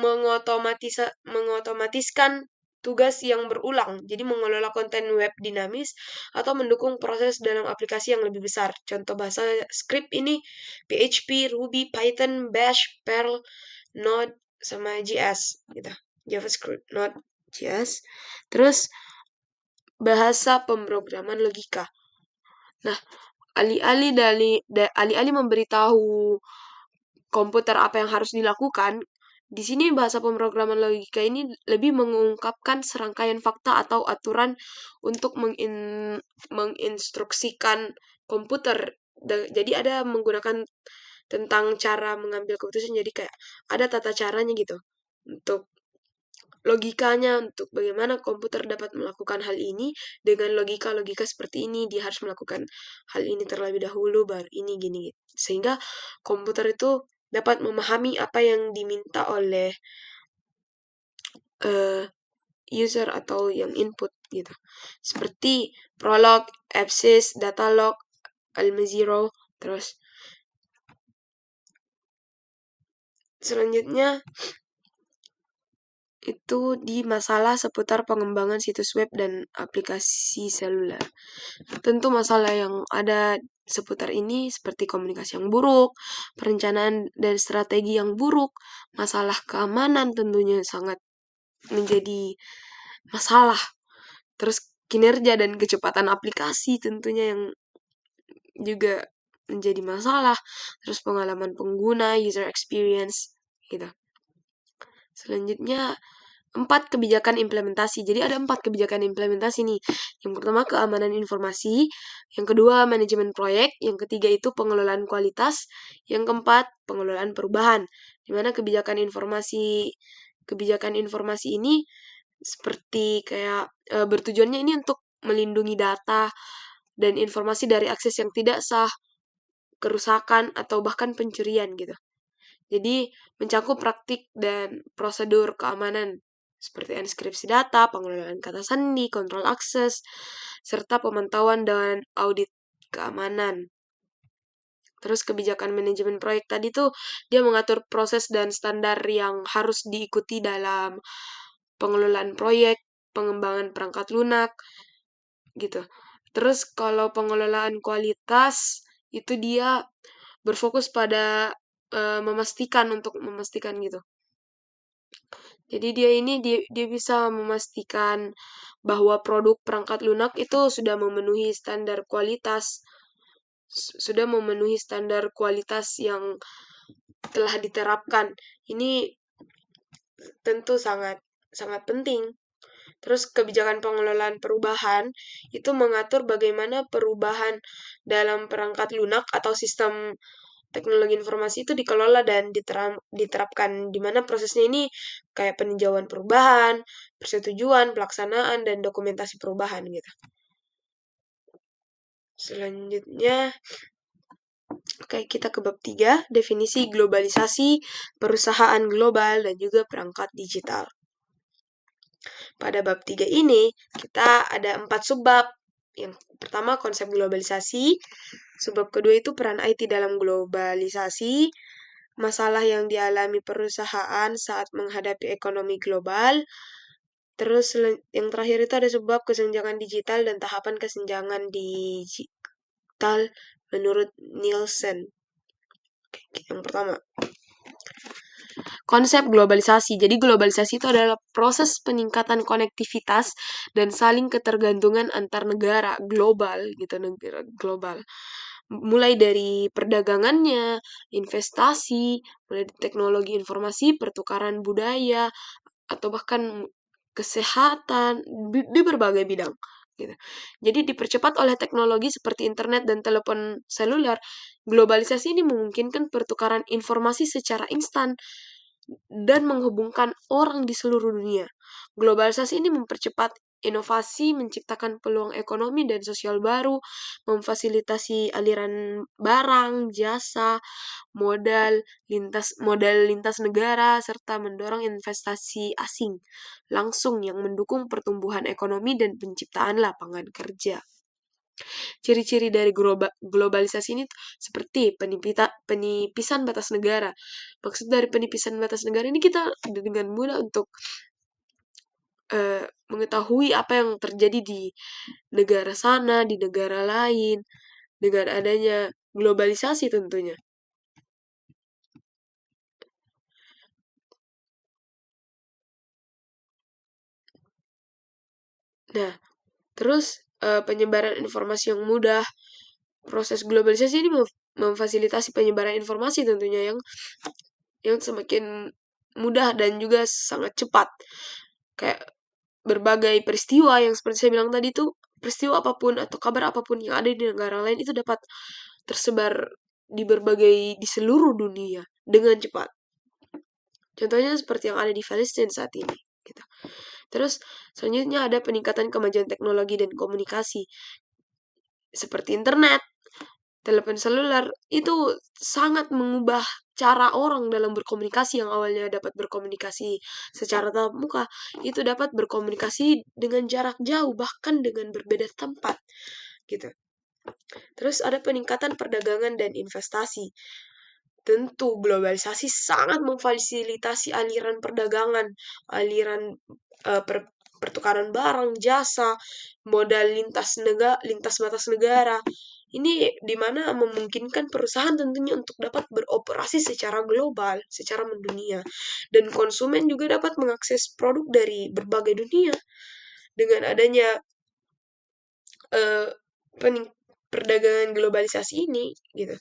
S1: mengotomatiskan tugas yang berulang. Jadi mengelola konten web dinamis atau mendukung proses dalam aplikasi yang lebih besar. Contoh bahasa script ini PHP, Ruby, Python, Bash, Perl, Node, sama JS gitu. JavaScript, Node, JS. Terus bahasa pemrograman logika. Nah, alih-alih memberitahu komputer apa yang harus dilakukan, di sini bahasa pemrograman logika ini lebih mengungkapkan serangkaian fakta atau aturan untuk menginstruksikan komputer. Jadi ada menggunakan tentang cara mengambil keputusan, jadi kayak ada tata caranya gitu untuk logikanya, untuk bagaimana komputer dapat melakukan hal ini dengan logika-logika seperti ini. Dia harus melakukan hal ini terlebih dahulu, baru ini gini. Sehingga komputer itu dapat memahami apa yang diminta oleh user atau yang input gitu. Seperti Prolog, Absys, Datalog, Almaziro, terus selanjutnya itu di masalah seputar pengembangan situs web dan aplikasi seluler. Tentu masalah yang ada seputar ini seperti komunikasi yang buruk, perencanaan dan strategi yang buruk, masalah keamanan tentunya sangat menjadi masalah. Terus kinerja dan kecepatan aplikasi tentunya yang juga menjadi masalah. Terus pengalaman pengguna, user experience, gitu. Selanjutnya, 4 kebijakan implementasi. Jadi ada 4 kebijakan implementasi nih. Yang pertama keamanan informasi, yang kedua manajemen proyek, yang ketiga itu pengelolaan kualitas, yang keempat pengelolaan perubahan. Di mana kebijakan informasi ini seperti kayak bertujuannya ini untuk melindungi data dan informasi dari akses yang tidak sah, kerusakan, atau bahkan pencurian gitu. Jadi mencakup praktik dan prosedur keamanan seperti enskripsi data, pengelolaan kata sandi, kontrol akses, serta pemantauan dan audit keamanan. Terus kebijakan manajemen proyek tadi tuh dia mengatur proses dan standar yang harus diikuti dalam pengelolaan proyek, pengembangan perangkat lunak gitu. Terus kalau pengelolaan kualitas itu dia berfokus pada memastikan gitu. Jadi dia bisa memastikan bahwa produk perangkat lunak itu sudah memenuhi standar kualitas, sudah memenuhi standar kualitas yang telah diterapkan. Ini tentu sangat sangat penting. Terus kebijakan pengelolaan perubahan itu mengatur bagaimana perubahan dalam perangkat lunak atau sistem teknologi informasi itu dikelola dan diterapkan, di mana prosesnya ini kayak peninjauan perubahan, persetujuan, pelaksanaan, dan dokumentasi perubahan gitu. Selanjutnya, oke, kita ke bab 3, definisi globalisasi, perusahaan global, dan juga perangkat digital. Pada bab 3 ini, kita ada 4 subbab. Yang pertama, konsep globalisasi. Subbab kedua itu peran IT dalam globalisasi. Masalah yang dialami perusahaan saat menghadapi ekonomi global. Terus yang terakhir itu ada subbab kesenjangan digital dan tahapan kesenjangan digital menurut Nielsen. Yang pertama, konsep globalisasi. Jadi globalisasi itu adalah proses peningkatan konektivitas dan saling ketergantungan antar negara global gitu, negara global. Mulai dari perdagangannya, investasi, mulai dari teknologi informasi, pertukaran budaya, atau bahkan kesehatan di berbagai bidang gitu. Jadi dipercepat oleh teknologi seperti internet dan telepon seluler. Globalisasi ini memungkinkan pertukaran informasi secara instan dan menghubungkan orang di seluruh dunia. Globalisasi ini mempercepat inovasi, menciptakan peluang ekonomi dan sosial baru, memfasilitasi aliran barang, jasa, modal lintas negara, serta mendorong investasi asing langsung yang mendukung pertumbuhan ekonomi dan penciptaan lapangan kerja. Ciri-ciri dari globalisasi ini seperti penipisan batas negara. Maksud dari penipisan batas negara ini kita dengan mudah untuk mengetahui apa yang terjadi di negara sana, di negara lain, dengan adanya globalisasi tentunya. Nah, terus penyebaran informasi yang mudah. Proses globalisasi ini memfasilitasi penyebaran informasi tentunya yang semakin mudah dan juga sangat cepat. Kayak berbagai peristiwa yang seperti saya bilang tadi itu, peristiwa apapun atau kabar apapun yang ada di negara lain itu dapat tersebar di seluruh dunia dengan cepat. Contohnya seperti yang ada di Palestina saat ini. Gitu. Terus selanjutnya ada peningkatan kemajuan teknologi dan komunikasi seperti internet, telepon seluler itu sangat mengubah cara orang dalam berkomunikasi. Yang awalnya dapat berkomunikasi secara tatap muka, itu dapat berkomunikasi dengan jarak jauh, bahkan dengan berbeda tempat gitu. Terus ada peningkatan perdagangan dan investasi. Tentu globalisasi sangat memfasilitasi aliran perdagangan, aliran pertukaran barang, jasa, modal lintas batas negara. Ini dimana memungkinkan perusahaan tentunya untuk dapat beroperasi secara global, secara mendunia. Dan konsumen juga dapat mengakses produk dari berbagai dunia. Dengan adanya perdagangan globalisasi ini gitu.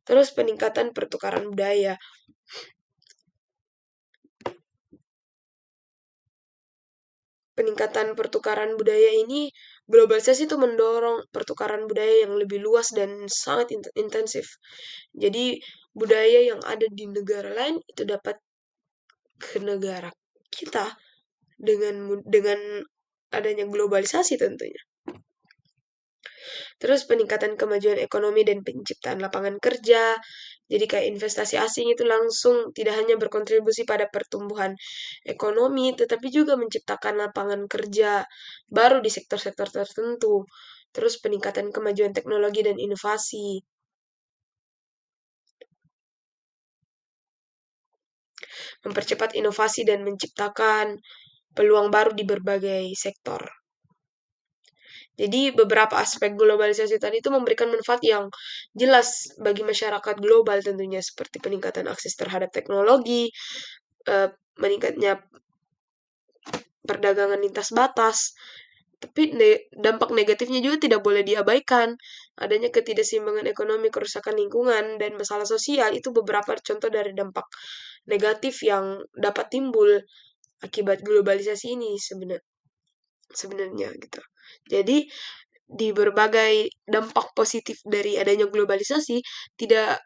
S1: Terus peningkatan pertukaran budaya. Peningkatan pertukaran budaya ini, globalisasi itu mendorong pertukaran budaya yang lebih luas dan sangat intensif. Jadi budaya yang ada di negara lain itu dapat ke negara kita dengan adanya globalisasi tentunya. Terus peningkatan kemajuan ekonomi dan penciptaan lapangan kerja. Jadi kayak investasi asing itu langsung tidak hanya berkontribusi pada pertumbuhan ekonomi, tetapi juga menciptakan lapangan kerja baru di sektor-sektor tertentu. Terus peningkatan kemajuan teknologi dan inovasi. mempercepat inovasi dan menciptakan peluang baru di berbagai sektor. Jadi beberapa aspek globalisasi tadi itu memberikan manfaat yang jelas bagi masyarakat global tentunya, seperti peningkatan akses terhadap teknologi, meningkatnya perdagangan lintas batas. Tapi dampak negatifnya juga tidak boleh diabaikan. Adanya ketidakseimbangan ekonomi, kerusakan lingkungan, dan masalah sosial itu beberapa contoh dari dampak negatif yang dapat timbul akibat globalisasi ini sebenarnya gitu. Jadi di berbagai dampak positif dari adanya globalisasi tidak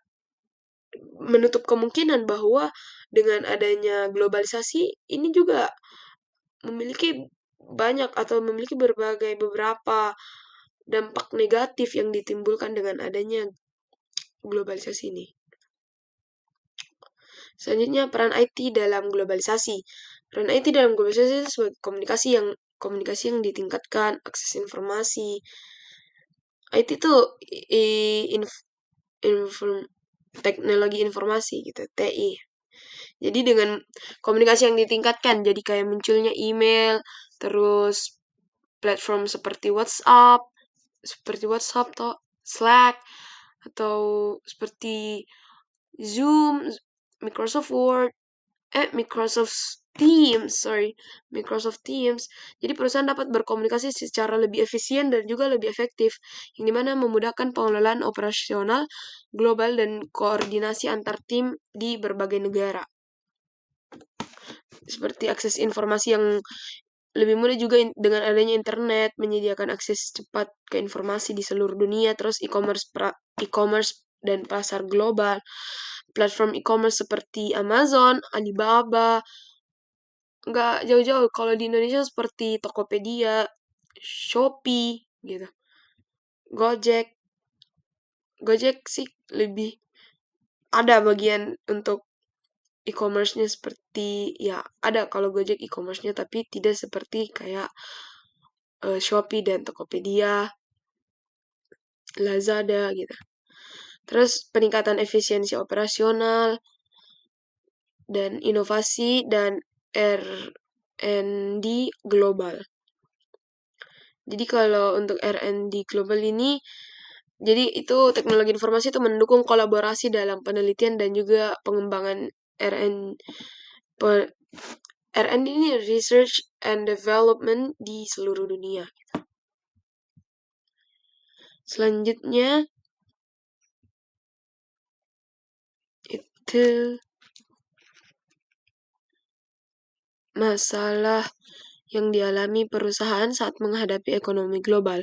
S1: menutup kemungkinan bahwa dengan adanya globalisasi ini juga memiliki banyak atau memiliki beberapa dampak negatif yang ditimbulkan dengan adanya globalisasi ini. Selanjutnya, peran IT dalam globalisasi. Peran IT dalam globalisasi sebagai komunikasi yang ditingkatkan, akses informasi. IT itu teknologi informasi gitu, TI. Jadi dengan komunikasi yang ditingkatkan, jadi kayak munculnya email, terus platform seperti WhatsApp atau Slack, atau seperti Zoom, Microsoft Word, Microsoft Teams. Jadi perusahaan dapat berkomunikasi secara lebih efisien dan juga lebih efektif, yang dimana memudahkan pengelolaan operasional global dan koordinasi antar tim di berbagai negara. Seperti akses informasi yang lebih mudah juga dengan adanya internet, menyediakan akses cepat ke informasi di seluruh dunia, terus e-commerce dan pasar global. Platform e-commerce seperti Amazon, Alibaba, nggak jauh-jauh. Kalau di Indonesia seperti Tokopedia, Shopee, gitu. Gojek sih lebih ada bagian untuk e-commerce-nya seperti, ya ada kalau Gojek e-commerce-nya, tapi tidak seperti kayak Shopee dan Tokopedia, Lazada gitu. Terus peningkatan efisiensi operasional dan inovasi dan R&D global. Jadi kalau untuk R&D global ini, jadi itu teknologi informasi itu mendukung kolaborasi dalam penelitian dan juga pengembangan R&D ini research and development di seluruh dunia. Selanjutnya itu masalah yang dialami perusahaan saat menghadapi ekonomi global,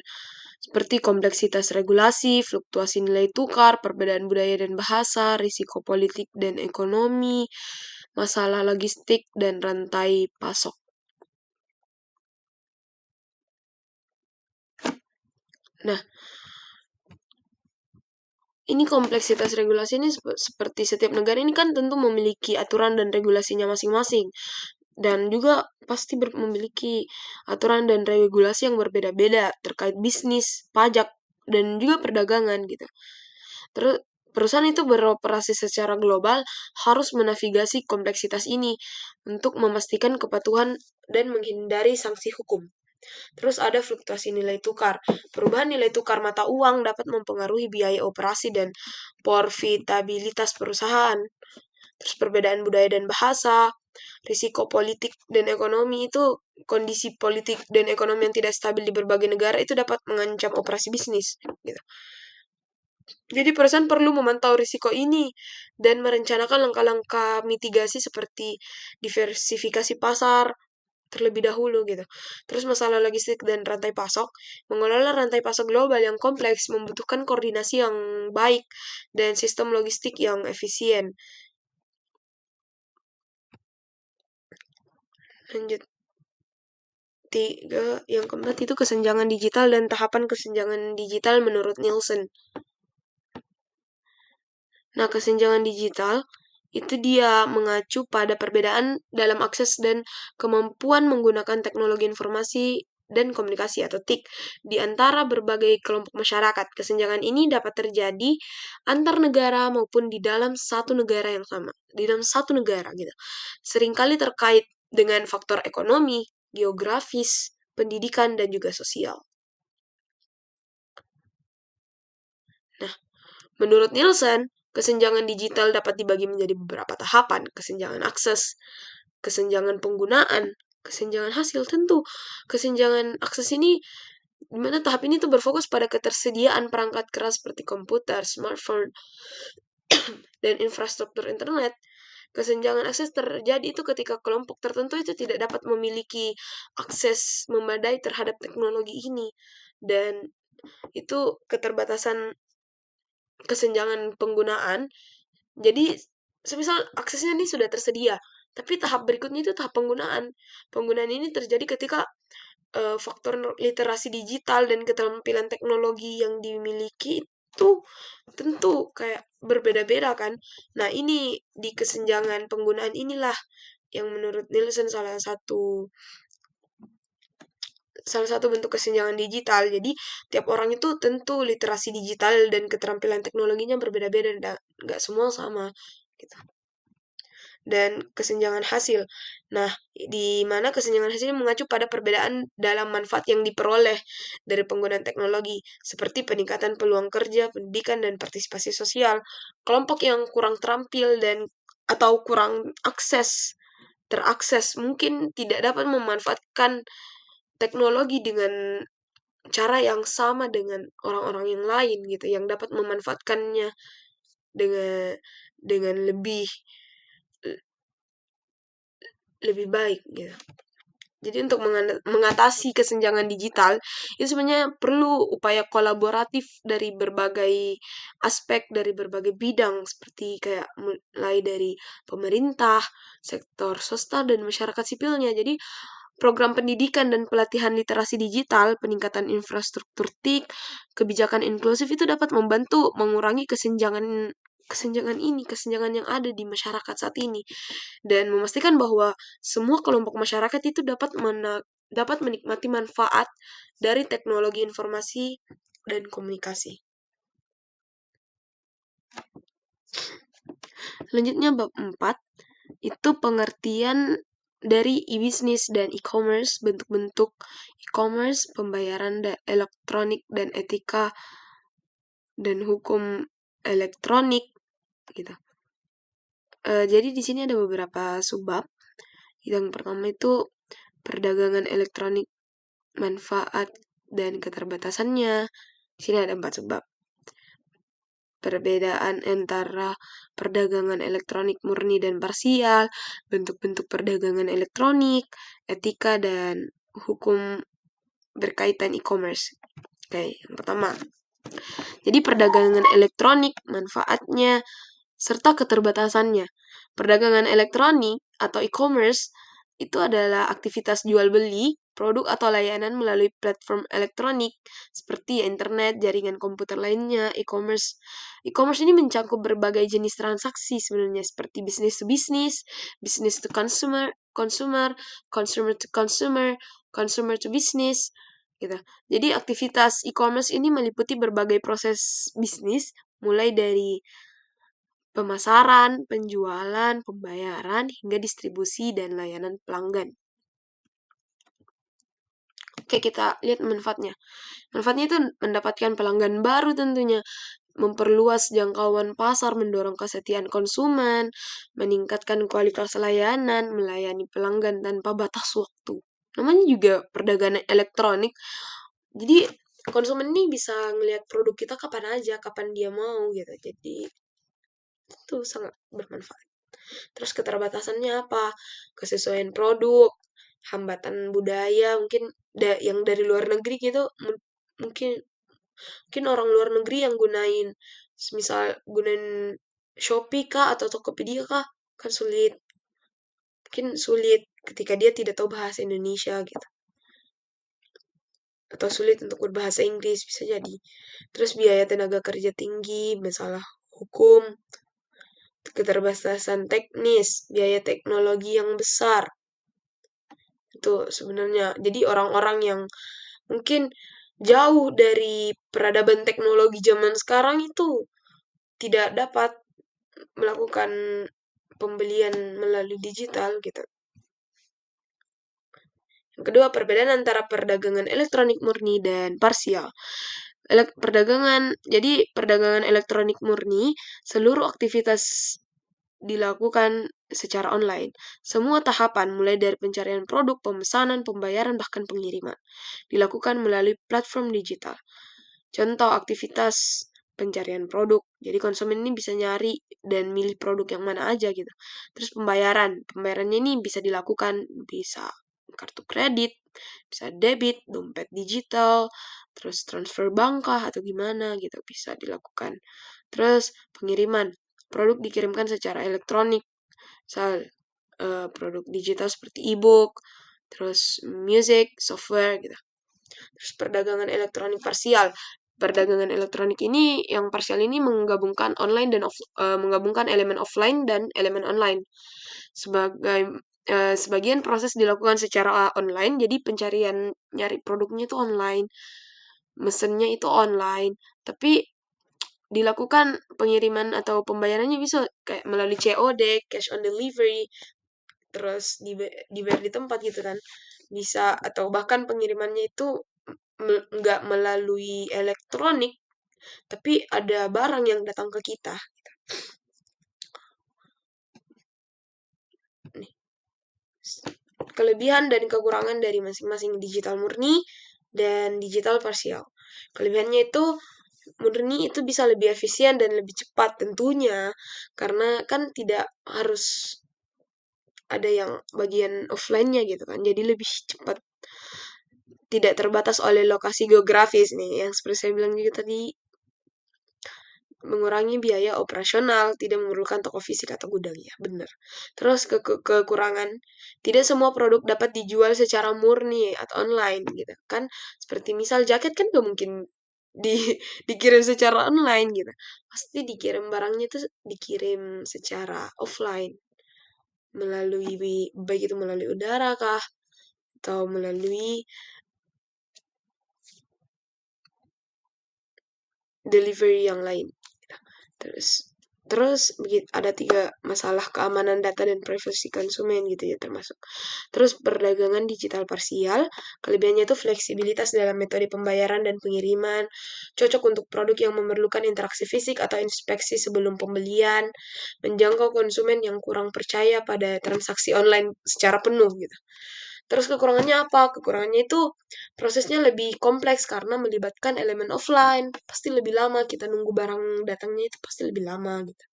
S1: seperti kompleksitas regulasi, fluktuasi nilai tukar, perbedaan budaya dan bahasa, risiko politik dan ekonomi, masalah logistik, dan rantai pasok. Nah, ini kompleksitas regulasi ini seperti setiap negara ini kan tentu memiliki aturan dan regulasinya masing-masing. Dan juga pasti memiliki aturan dan regulasi yang berbeda-beda terkait bisnis, pajak, dan juga perdagangan gitu. Terus perusahaan itu beroperasi secara global harus menavigasi kompleksitas ini untuk memastikan kepatuhan dan menghindari sanksi hukum. Terus ada fluktuasi nilai tukar. Perubahan nilai tukar mata uang dapat mempengaruhi biaya operasi dan profitabilitas perusahaan. Terus perbedaan budaya dan bahasa, risiko politik dan ekonomi itu, kondisi politik dan ekonomi yang tidak stabil di berbagai negara itu dapat mengancam operasi bisnis. Gitu. Jadi perusahaan perlu memantau risiko ini dan merencanakan langkah-langkah mitigasi seperti diversifikasi pasar, terlebih dahulu gitu. Terus masalah logistik dan rantai pasok. Mengelola rantai pasok global yang kompleks membutuhkan koordinasi yang baik dan sistem logistik yang efisien. Lanjut. Yang keempat itu kesenjangan digital dan tahapan kesenjangan digital menurut Nielsen. Nah, kesenjangan digital itu dia mengacu pada perbedaan dalam akses dan kemampuan menggunakan teknologi informasi dan komunikasi atau TIK di antara berbagai kelompok masyarakat. Kesenjangan ini dapat terjadi antar negara maupun di dalam satu negara yang sama, di dalam satu negara gitu. Seringkali terkait dengan faktor ekonomi, geografis, pendidikan, dan juga sosial. Nah, menurut Nielsen, kesenjangan digital dapat dibagi menjadi beberapa tahapan: kesenjangan akses, kesenjangan penggunaan, kesenjangan hasil. Tentu, kesenjangan akses ini di mana tahap ini tuh berfokus pada ketersediaan perangkat keras seperti komputer, smartphone, dan infrastruktur internet. Kesenjangan akses terjadi itu ketika kelompok tertentu itu tidak dapat memiliki akses memadai terhadap teknologi ini. Dan itu keterbatasan kesenjangan penggunaan. Jadi, semisal aksesnya ini sudah tersedia, tapi tahap berikutnya itu tahap penggunaan. Penggunaan ini terjadi ketika faktor literasi digital dan keterampilan teknologi yang dimiliki itu tentu kayak berbeda-beda kan. Nah, ini di kesenjangan penggunaan inilah yang menurut Nielsen salah satu bentuk kesenjangan digital. Jadi, tiap orang itu tentu literasi digital dan keterampilan teknologinya berbeda-beda, nggak semua sama gitu. Dan kesenjangan hasil. Nah, di mana kesenjangan hasil mengacu pada perbedaan dalam manfaat yang diperoleh dari penggunaan teknologi, seperti peningkatan peluang kerja, pendidikan, dan partisipasi sosial. Kelompok yang kurang terampil atau kurang terakses mungkin tidak dapat memanfaatkan teknologi dengan cara yang sama dengan orang-orang yang lain gitu, yang dapat memanfaatkannya dengan lebih baik gitu. Jadi untuk mengatasi kesenjangan digital itu sebenarnya perlu upaya kolaboratif dari berbagai aspek, dari berbagai bidang seperti kayak mulai dari pemerintah, sektor swasta, dan masyarakat sipilnya. Jadi program pendidikan dan pelatihan literasi digital, peningkatan infrastruktur TIK, kebijakan inklusif itu dapat membantu mengurangi kesenjangan yang ada di masyarakat saat ini, dan memastikan bahwa semua kelompok masyarakat itu dapat menikmati manfaat dari teknologi informasi dan komunikasi. Selanjutnya bab 4 itu pengertian dari e-business dan e-commerce, bentuk-bentuk e-commerce, pembayaran elektronik, dan etika dan hukum elektronik gitu. Jadi di sini ada beberapa subbab. Yang pertama itu perdagangan elektronik, manfaat dan keterbatasannya. Di sini ada 4 subbab. Perbedaan antara perdagangan elektronik murni dan parsial, bentuk-bentuk perdagangan elektronik, etika, dan hukum berkaitan e-commerce. Oke, yang pertama. Jadi perdagangan elektronik, manfaatnya, serta keterbatasannya. Perdagangan elektronik atau e-commerce itu adalah aktivitas jual beli produk atau layanan melalui platform elektronik seperti internet, jaringan komputer lainnya. E-commerce ini mencakup berbagai jenis transaksi sebenarnya seperti business to business, business to consumer, consumer to consumer, consumer to business gitu. Jadi aktivitas e-commerce ini meliputi berbagai proses bisnis mulai dari pemasaran, penjualan, pembayaran, hingga distribusi dan layanan pelanggan. Oke, kita lihat manfaatnya. Manfaatnya itu mendapatkan pelanggan baru tentunya, memperluas jangkauan pasar, mendorong kesetiaan konsumen, meningkatkan kualitas layanan, melayani pelanggan tanpa batas waktu. Namanya juga perdagangan elektronik. Jadi konsumen ini bisa ngelihat produk kita kapan aja, kapan dia mau gitu. Jadi itu sangat bermanfaat. Terus keterbatasannya apa? Kesesuaian produk, hambatan budaya, mungkin yang dari luar negeri gitu, mungkin orang luar negeri yang misal gunain Shopee kah atau Tokopedia kah, kan sulit. Mungkin sulit ketika dia tidak tahu bahasa Indonesia gitu. Atau sulit untuk berbahasa Inggris, bisa jadi. Terus biaya tenaga kerja tinggi, masalah hukum, keterbatasan teknis, biaya teknologi yang besar. Itu sebenarnya. Jadi orang-orang yang mungkin jauh dari peradaban teknologi zaman sekarang itu tidak dapat melakukan pembelian melalui digital gitu. Yang kedua, perbedaan antara perdagangan elektronik murni dan parsial. Perdagangan elektronik murni, seluruh aktivitas dilakukan secara online. Semua tahapan, mulai dari pencarian produk, pemesanan, pembayaran, bahkan pengiriman, dilakukan melalui platform digital. Contoh aktivitas pencarian produk. Jadi konsumen ini bisa nyari dan milih produk yang mana aja gitu. Terus pembayarannya ini bisa dilakukan, bisa kartu kredit, bisa debit, dompet digital, terus transfer bank kah atau gimana gitu bisa dilakukan. Terus pengiriman, produk dikirimkan secara elektronik, misal produk digital seperti e-book, terus music, software gitu. Terus perdagangan elektronik parsial. Perdagangan elektronik ini yang parsial ini menggabungkan menggabungkan elemen offline dan elemen online. Sebagian proses dilakukan secara online, jadi pencarian nyari produknya itu online, mesennya itu online, tapi dilakukan pengiriman atau pembayarannya bisa kayak melalui COD, cash on delivery, terus dibayar di tempat gitu kan. Bisa, atau bahkan pengirimannya itu nggak melalui elektronik, tapi ada barang yang datang ke kita. Nih. Kelebihan dan kekurangan dari masing-masing digital murni dan digital parsial. Kelebihannya itu murni itu bisa lebih efisien dan lebih cepat tentunya, karena kan tidak harus ada yang bagian offline-nya gitu kan, jadi lebih cepat, tidak terbatas oleh lokasi geografis nih, yang seperti saya bilang juga tadi, mengurangi biaya operasional, tidak memerlukan toko fisik atau gudang, ya benar. Terus kekurangan, tidak semua produk dapat dijual secara murni atau online gitu kan, seperti misal jaket kan gak mungkin di dikirim secara online gitu, pasti dikirim barangnya itu dikirim secara offline, melalui baik itu melalui udara kah atau melalui delivery yang lain. Terus ada 3 masalah keamanan data dan privasi konsumen gitu ya termasuk. Terus perdagangan digital parsial, kelebihannya itu fleksibilitas dalam metode pembayaran dan pengiriman, cocok untuk produk yang memerlukan interaksi fisik atau inspeksi sebelum pembelian, menjangkau konsumen yang kurang percaya pada transaksi online secara penuh gitu. Terus kekurangannya apa? Kekurangannya itu prosesnya lebih kompleks karena melibatkan elemen offline. Pasti lebih lama kita nunggu barang datangnya itu pasti lebih lama gitu.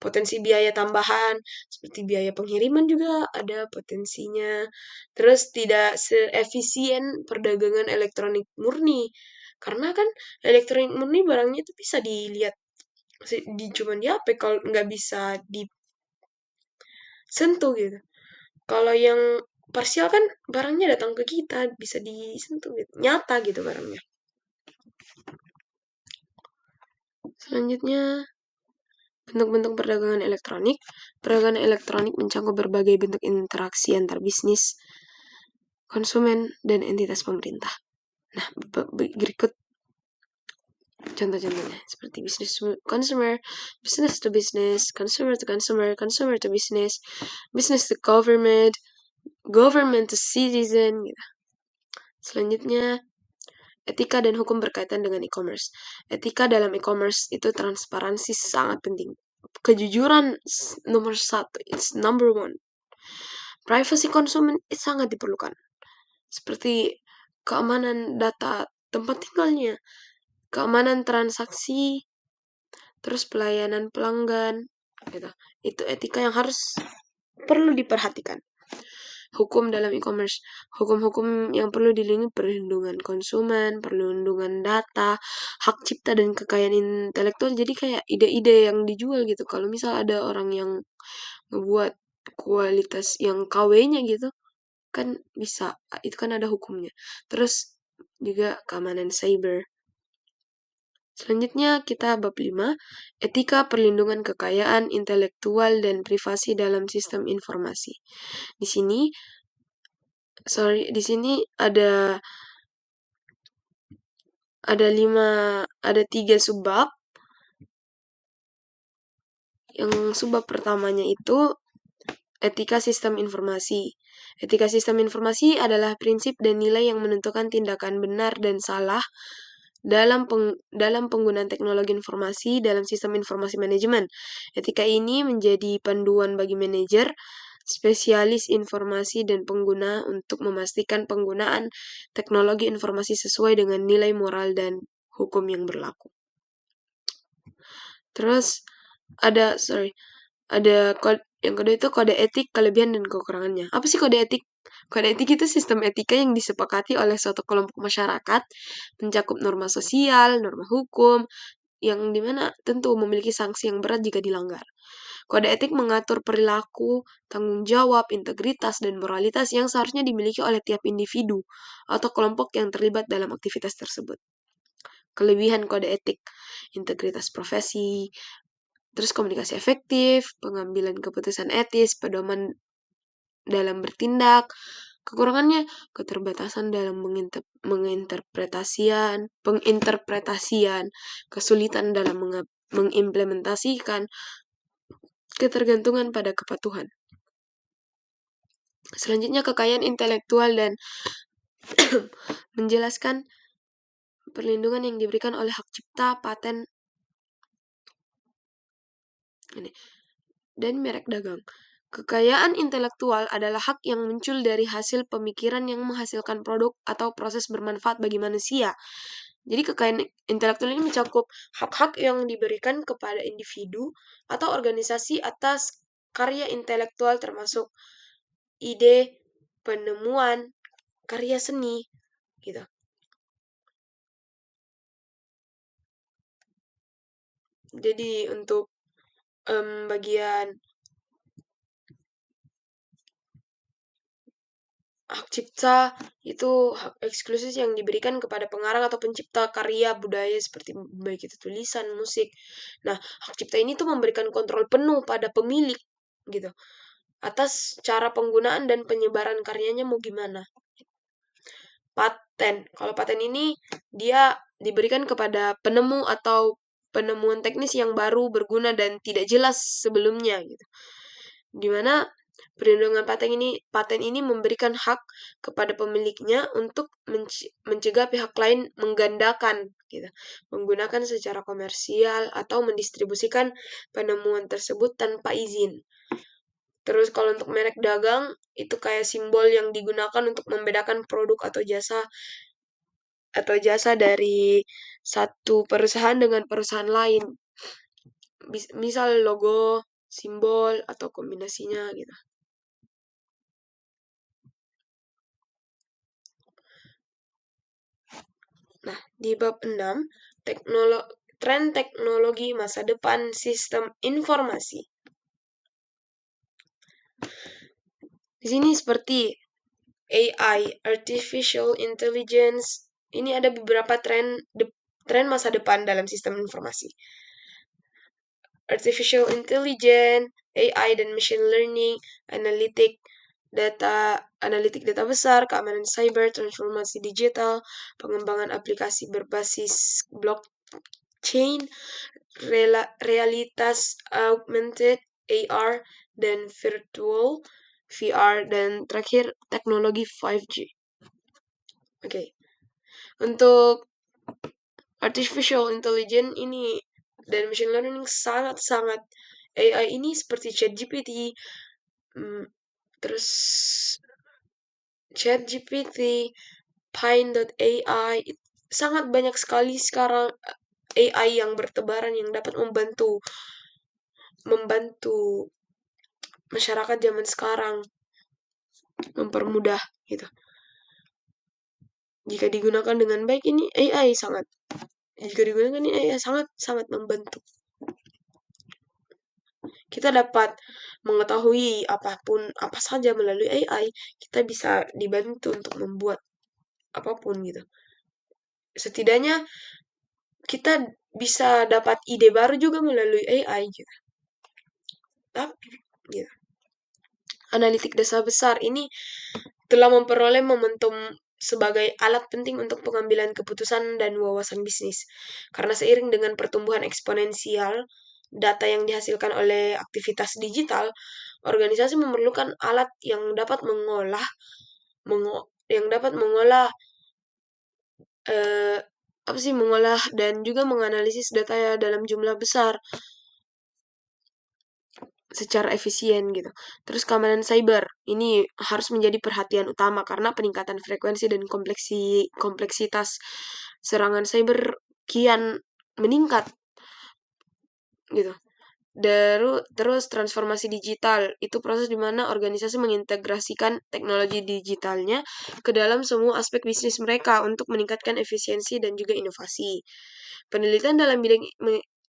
S1: Potensi biaya tambahan seperti biaya pengiriman juga ada potensinya. Terus tidak seefisien perdagangan elektronik murni. Karena kan elektronik murni barangnya itu bisa dilihat cuma di HP kalau nggak bisa disentuh gitu. Kalau yang parsial kan barangnya datang ke kita, bisa disentuh gitu, nyata gitu barangnya. Selanjutnya, bentuk-bentuk perdagangan elektronik. Perdagangan elektronik mencakup berbagai bentuk interaksi antar bisnis, konsumen, dan entitas pemerintah. Nah, berikut contoh-contohnya seperti business to consumer, business to business, consumer to consumer, consumer to business, business to government, government to citizen gitu. Selanjutnya, etika dan hukum berkaitan dengan e-commerce. Etika dalam e-commerce itu transparansi sangat penting. Kejujuran nomor 1, it's number 1. Privacy konsumen itu sangat diperlukan. Seperti keamanan data tempat tinggalnya, keamanan transaksi, terus pelayanan pelanggan, gitu. Itu etika yang perlu diperhatikan. Hukum dalam e-commerce, hukum-hukum yang perlu dilindungi, perlindungan konsumen, perlindungan data, hak cipta dan kekayaan intelektual. Jadi kayak ide-ide yang dijual gitu. Kalau misal ada orang yang ngebuat kualitas yang KW-nya gitu, kan bisa, itu kan ada hukumnya. Terus juga keamanan cyber. Selanjutnya kita bab 5, etika perlindungan kekayaan intelektual dan privasi dalam sistem informasi. Di sini di sini ada 3 subbab. Yang subbab pertamanya itu etika sistem informasi. Etika sistem informasi adalah prinsip dan nilai yang menentukan tindakan benar dan salah dalam penggunaan teknologi informasi dalam sistem informasi manajemen. Etika ini menjadi panduan bagi manajer, spesialis informasi dan pengguna untuk memastikan penggunaan teknologi informasi sesuai dengan nilai moral dan hukum yang berlaku. Terus ada yang kedua itu kode etik, kelebihan dan kekurangannya. Apa sih kode etik? Kode etik itu sistem etika yang disepakati oleh suatu kelompok masyarakat, mencakup norma sosial, norma hukum, yang dimana tentu memiliki sanksi yang berat jika dilanggar. Kode etik mengatur perilaku, tanggung jawab, integritas, dan moralitas yang seharusnya dimiliki oleh tiap individu atau kelompok yang terlibat dalam aktivitas tersebut. Kelebihan kode etik, integritas profesi, terus komunikasi efektif, pengambilan keputusan etis, pedoman dalam bertindak. Kekurangannya, keterbatasan dalam penginterpretasian, kesulitan dalam mengimplementasikan, ketergantungan pada kepatuhan. Selanjutnya, kekayaan intelektual dan menjelaskan perlindungan yang diberikan oleh hak cipta, paten, dan merek dagang. Kekayaan intelektual adalah hak yang muncul dari hasil pemikiran yang menghasilkan produk atau proses bermanfaat bagi manusia. Jadi kekayaan intelektual ini mencakup hak-hak yang diberikan kepada individu atau organisasi atas karya intelektual termasuk ide, penemuan, karya seni, gitu. Jadi untuk bagian hak cipta itu hak eksklusif yang diberikan kepada pengarang atau pencipta karya budaya seperti baik itu tulisan, musik. Nah, hak cipta ini tuh memberikan kontrol penuh pada pemilik gitu atas cara penggunaan dan penyebaran karyanya mau gimana. Paten. Kalau paten ini dia diberikan kepada penemu atau penemuan teknis yang baru, berguna dan tidak jelas sebelumnya gitu. Dimana perlindungan paten ini memberikan hak kepada pemiliknya untuk mencegah pihak lain menggandakan gitu, menggunakan secara komersial atau mendistribusikan penemuan tersebut tanpa izin. Terus kalau untuk merek dagang itu kayak simbol yang digunakan untuk membedakan produk atau jasa dari satu perusahaan dengan perusahaan lain. Misal logo, simbol atau kombinasinya gitu. Nah, di bab 6, tren teknologi masa depan sistem informasi. Di sini seperti AI, Artificial Intelligence, ini ada beberapa tren masa depan dalam sistem informasi. Artificial Intelligence, AI dan Machine Learning, analitik data besar, keamanan cyber, transformasi digital, pengembangan aplikasi berbasis blockchain, realitas augmented, AR, dan virtual, VR, dan terakhir teknologi 5G. Oke. Untuk artificial intelligence ini dan machine learning sangat-sangat AI ini seperti ChatGPT, terus ChatGPT, Pine.ai, sangat banyak sekali sekarang AI yang bertebaran yang dapat membantu masyarakat zaman sekarang, mempermudah gitu. Jika digunakan dengan baik ini AI sangat membantu. Kita dapat mengetahui apa saja melalui AI, kita bisa dibantu untuk membuat apapun gitu. Setidaknya kita bisa dapat ide baru juga melalui AI gitu. Tapi gitu. Analitik data besar ini telah memperoleh momentum sebagai alat penting untuk pengambilan keputusan dan wawasan bisnis. Karena seiring dengan pertumbuhan eksponensial data yang dihasilkan oleh aktivitas digital, organisasi memerlukan alat yang dapat mengolah eh, apa sih mengolah dan juga menganalisis data dalam jumlah besar secara efisien gitu. Terus keamanan cyber ini harus menjadi perhatian utama karena peningkatan frekuensi dan kompleksitas serangan cyber kian meningkat gitu. Terus transformasi digital itu proses di mana organisasi mengintegrasikan teknologi digitalnya ke dalam semua aspek bisnis mereka untuk meningkatkan efisiensi dan juga inovasi. Penelitian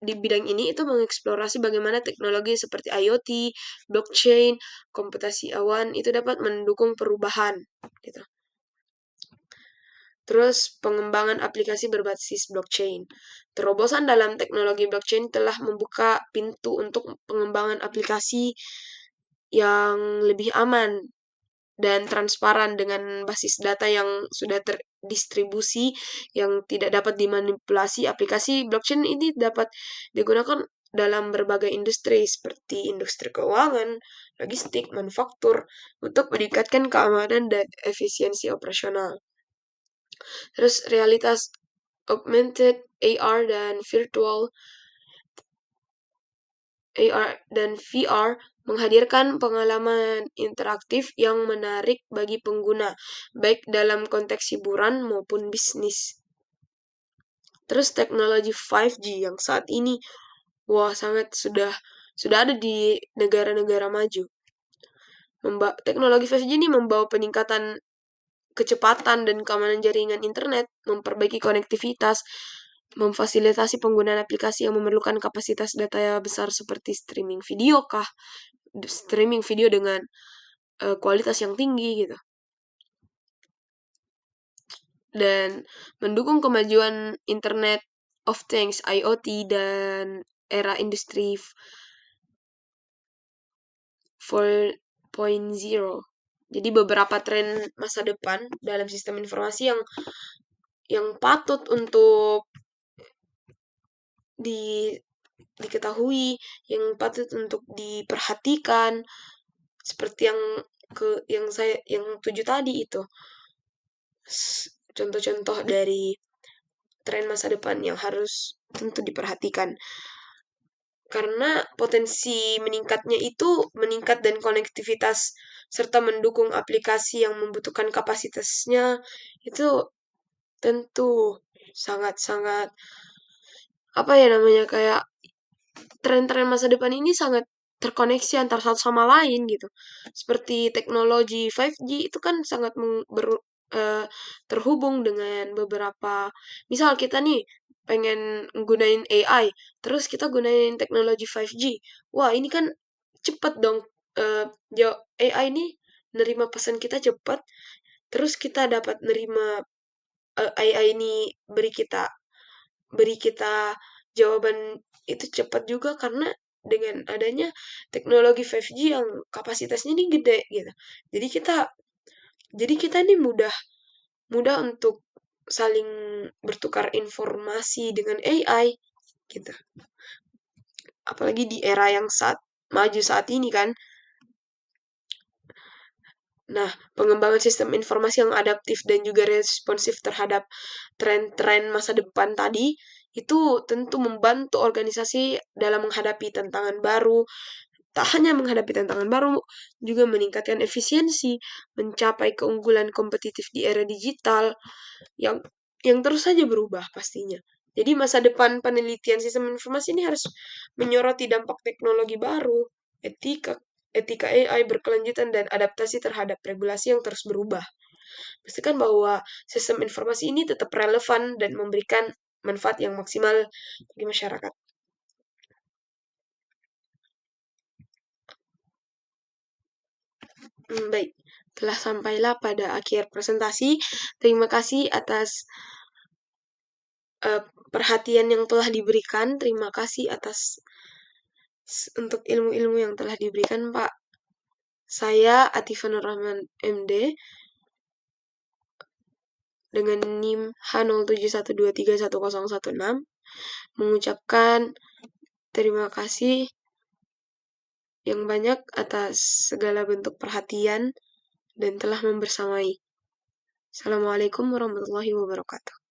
S1: di bidang ini itu mengeksplorasi bagaimana teknologi seperti IoT, blockchain, komputasi awan itu dapat mendukung perubahan gitu. Terus pengembangan aplikasi berbasis blockchain. Terobosan dalam teknologi blockchain telah membuka pintu untuk pengembangan aplikasi yang lebih aman dan transparan dengan basis data yang sudah terdistribusi yang tidak dapat dimanipulasi. Aplikasi blockchain ini dapat digunakan dalam berbagai industri seperti industri keuangan, logistik, manufaktur untuk meningkatkan keamanan dan efisiensi operasional. Terus realitas augmented, AR dan VR menghadirkan pengalaman interaktif yang menarik bagi pengguna, baik dalam konteks hiburan maupun bisnis. Terus teknologi 5G yang saat ini sangat sudah ada di negara-negara maju. Teknologi 5G ini membawa peningkatan kecepatan dan keamanan jaringan internet, memperbaiki konektivitas, memfasilitasi penggunaan aplikasi yang memerlukan kapasitas data besar seperti streaming video dengan kualitas yang tinggi gitu. Dan mendukung kemajuan Internet of Things (IoT) dan era industri 4.0. Jadi beberapa tren masa depan dalam sistem informasi yang patut untuk diketahui, yang patut untuk diperhatikan, seperti yang 7 tadi itu. Contoh-contoh dari tren masa depan yang harus tentu diperhatikan. Karena potensi meningkatnya itu meningkat dan konektivitas serta mendukung aplikasi yang membutuhkan kapasitasnya itu tentu sangat-sangat apa ya namanya kayak tren-tren masa depan ini sangat terkoneksi antar satu sama lain gitu. Seperti teknologi 5G itu kan sangat terhubung dengan beberapa misal kita nih pengen gunain AI, terus kita gunain teknologi 5G. Wah, ini kan cepet dong. AI ini nerima pesan kita cepat, terus kita dapat nerima AI ini beri kita jawaban itu cepat juga karena dengan adanya teknologi 5G yang kapasitasnya ini gede gitu. Jadi kita ini mudah untuk saling bertukar informasi dengan AI gitu. Apalagi di era yang maju saat ini kan. Nah, pengembangan sistem informasi yang adaptif dan juga responsif terhadap tren-tren masa depan tadi itu tentu membantu organisasi dalam menghadapi tantangan baru. Tak hanya menghadapi tantangan baru, juga meningkatkan efisiensi, mencapai keunggulan kompetitif di era digital yang terus saja berubah pastinya. Jadi masa depan penelitian sistem informasi ini harus menyoroti dampak teknologi baru, etika AI berkelanjutan dan adaptasi terhadap regulasi yang terus berubah. Pastikan bahwa sistem informasi ini tetap relevan dan memberikan manfaat yang maksimal bagi masyarakat. Baik, telah sampailah pada akhir presentasi. Terima kasih atas perhatian yang telah diberikan. Terima kasih untuk ilmu-ilmu yang telah diberikan, Pak. Saya Atifah Nur Rahman, MD. dengan NIM H0712310016 mengucapkan terima kasih yang banyak atas segala bentuk perhatian dan telah membersamai. Assalamualaikum warahmatullahi wabarakatuh.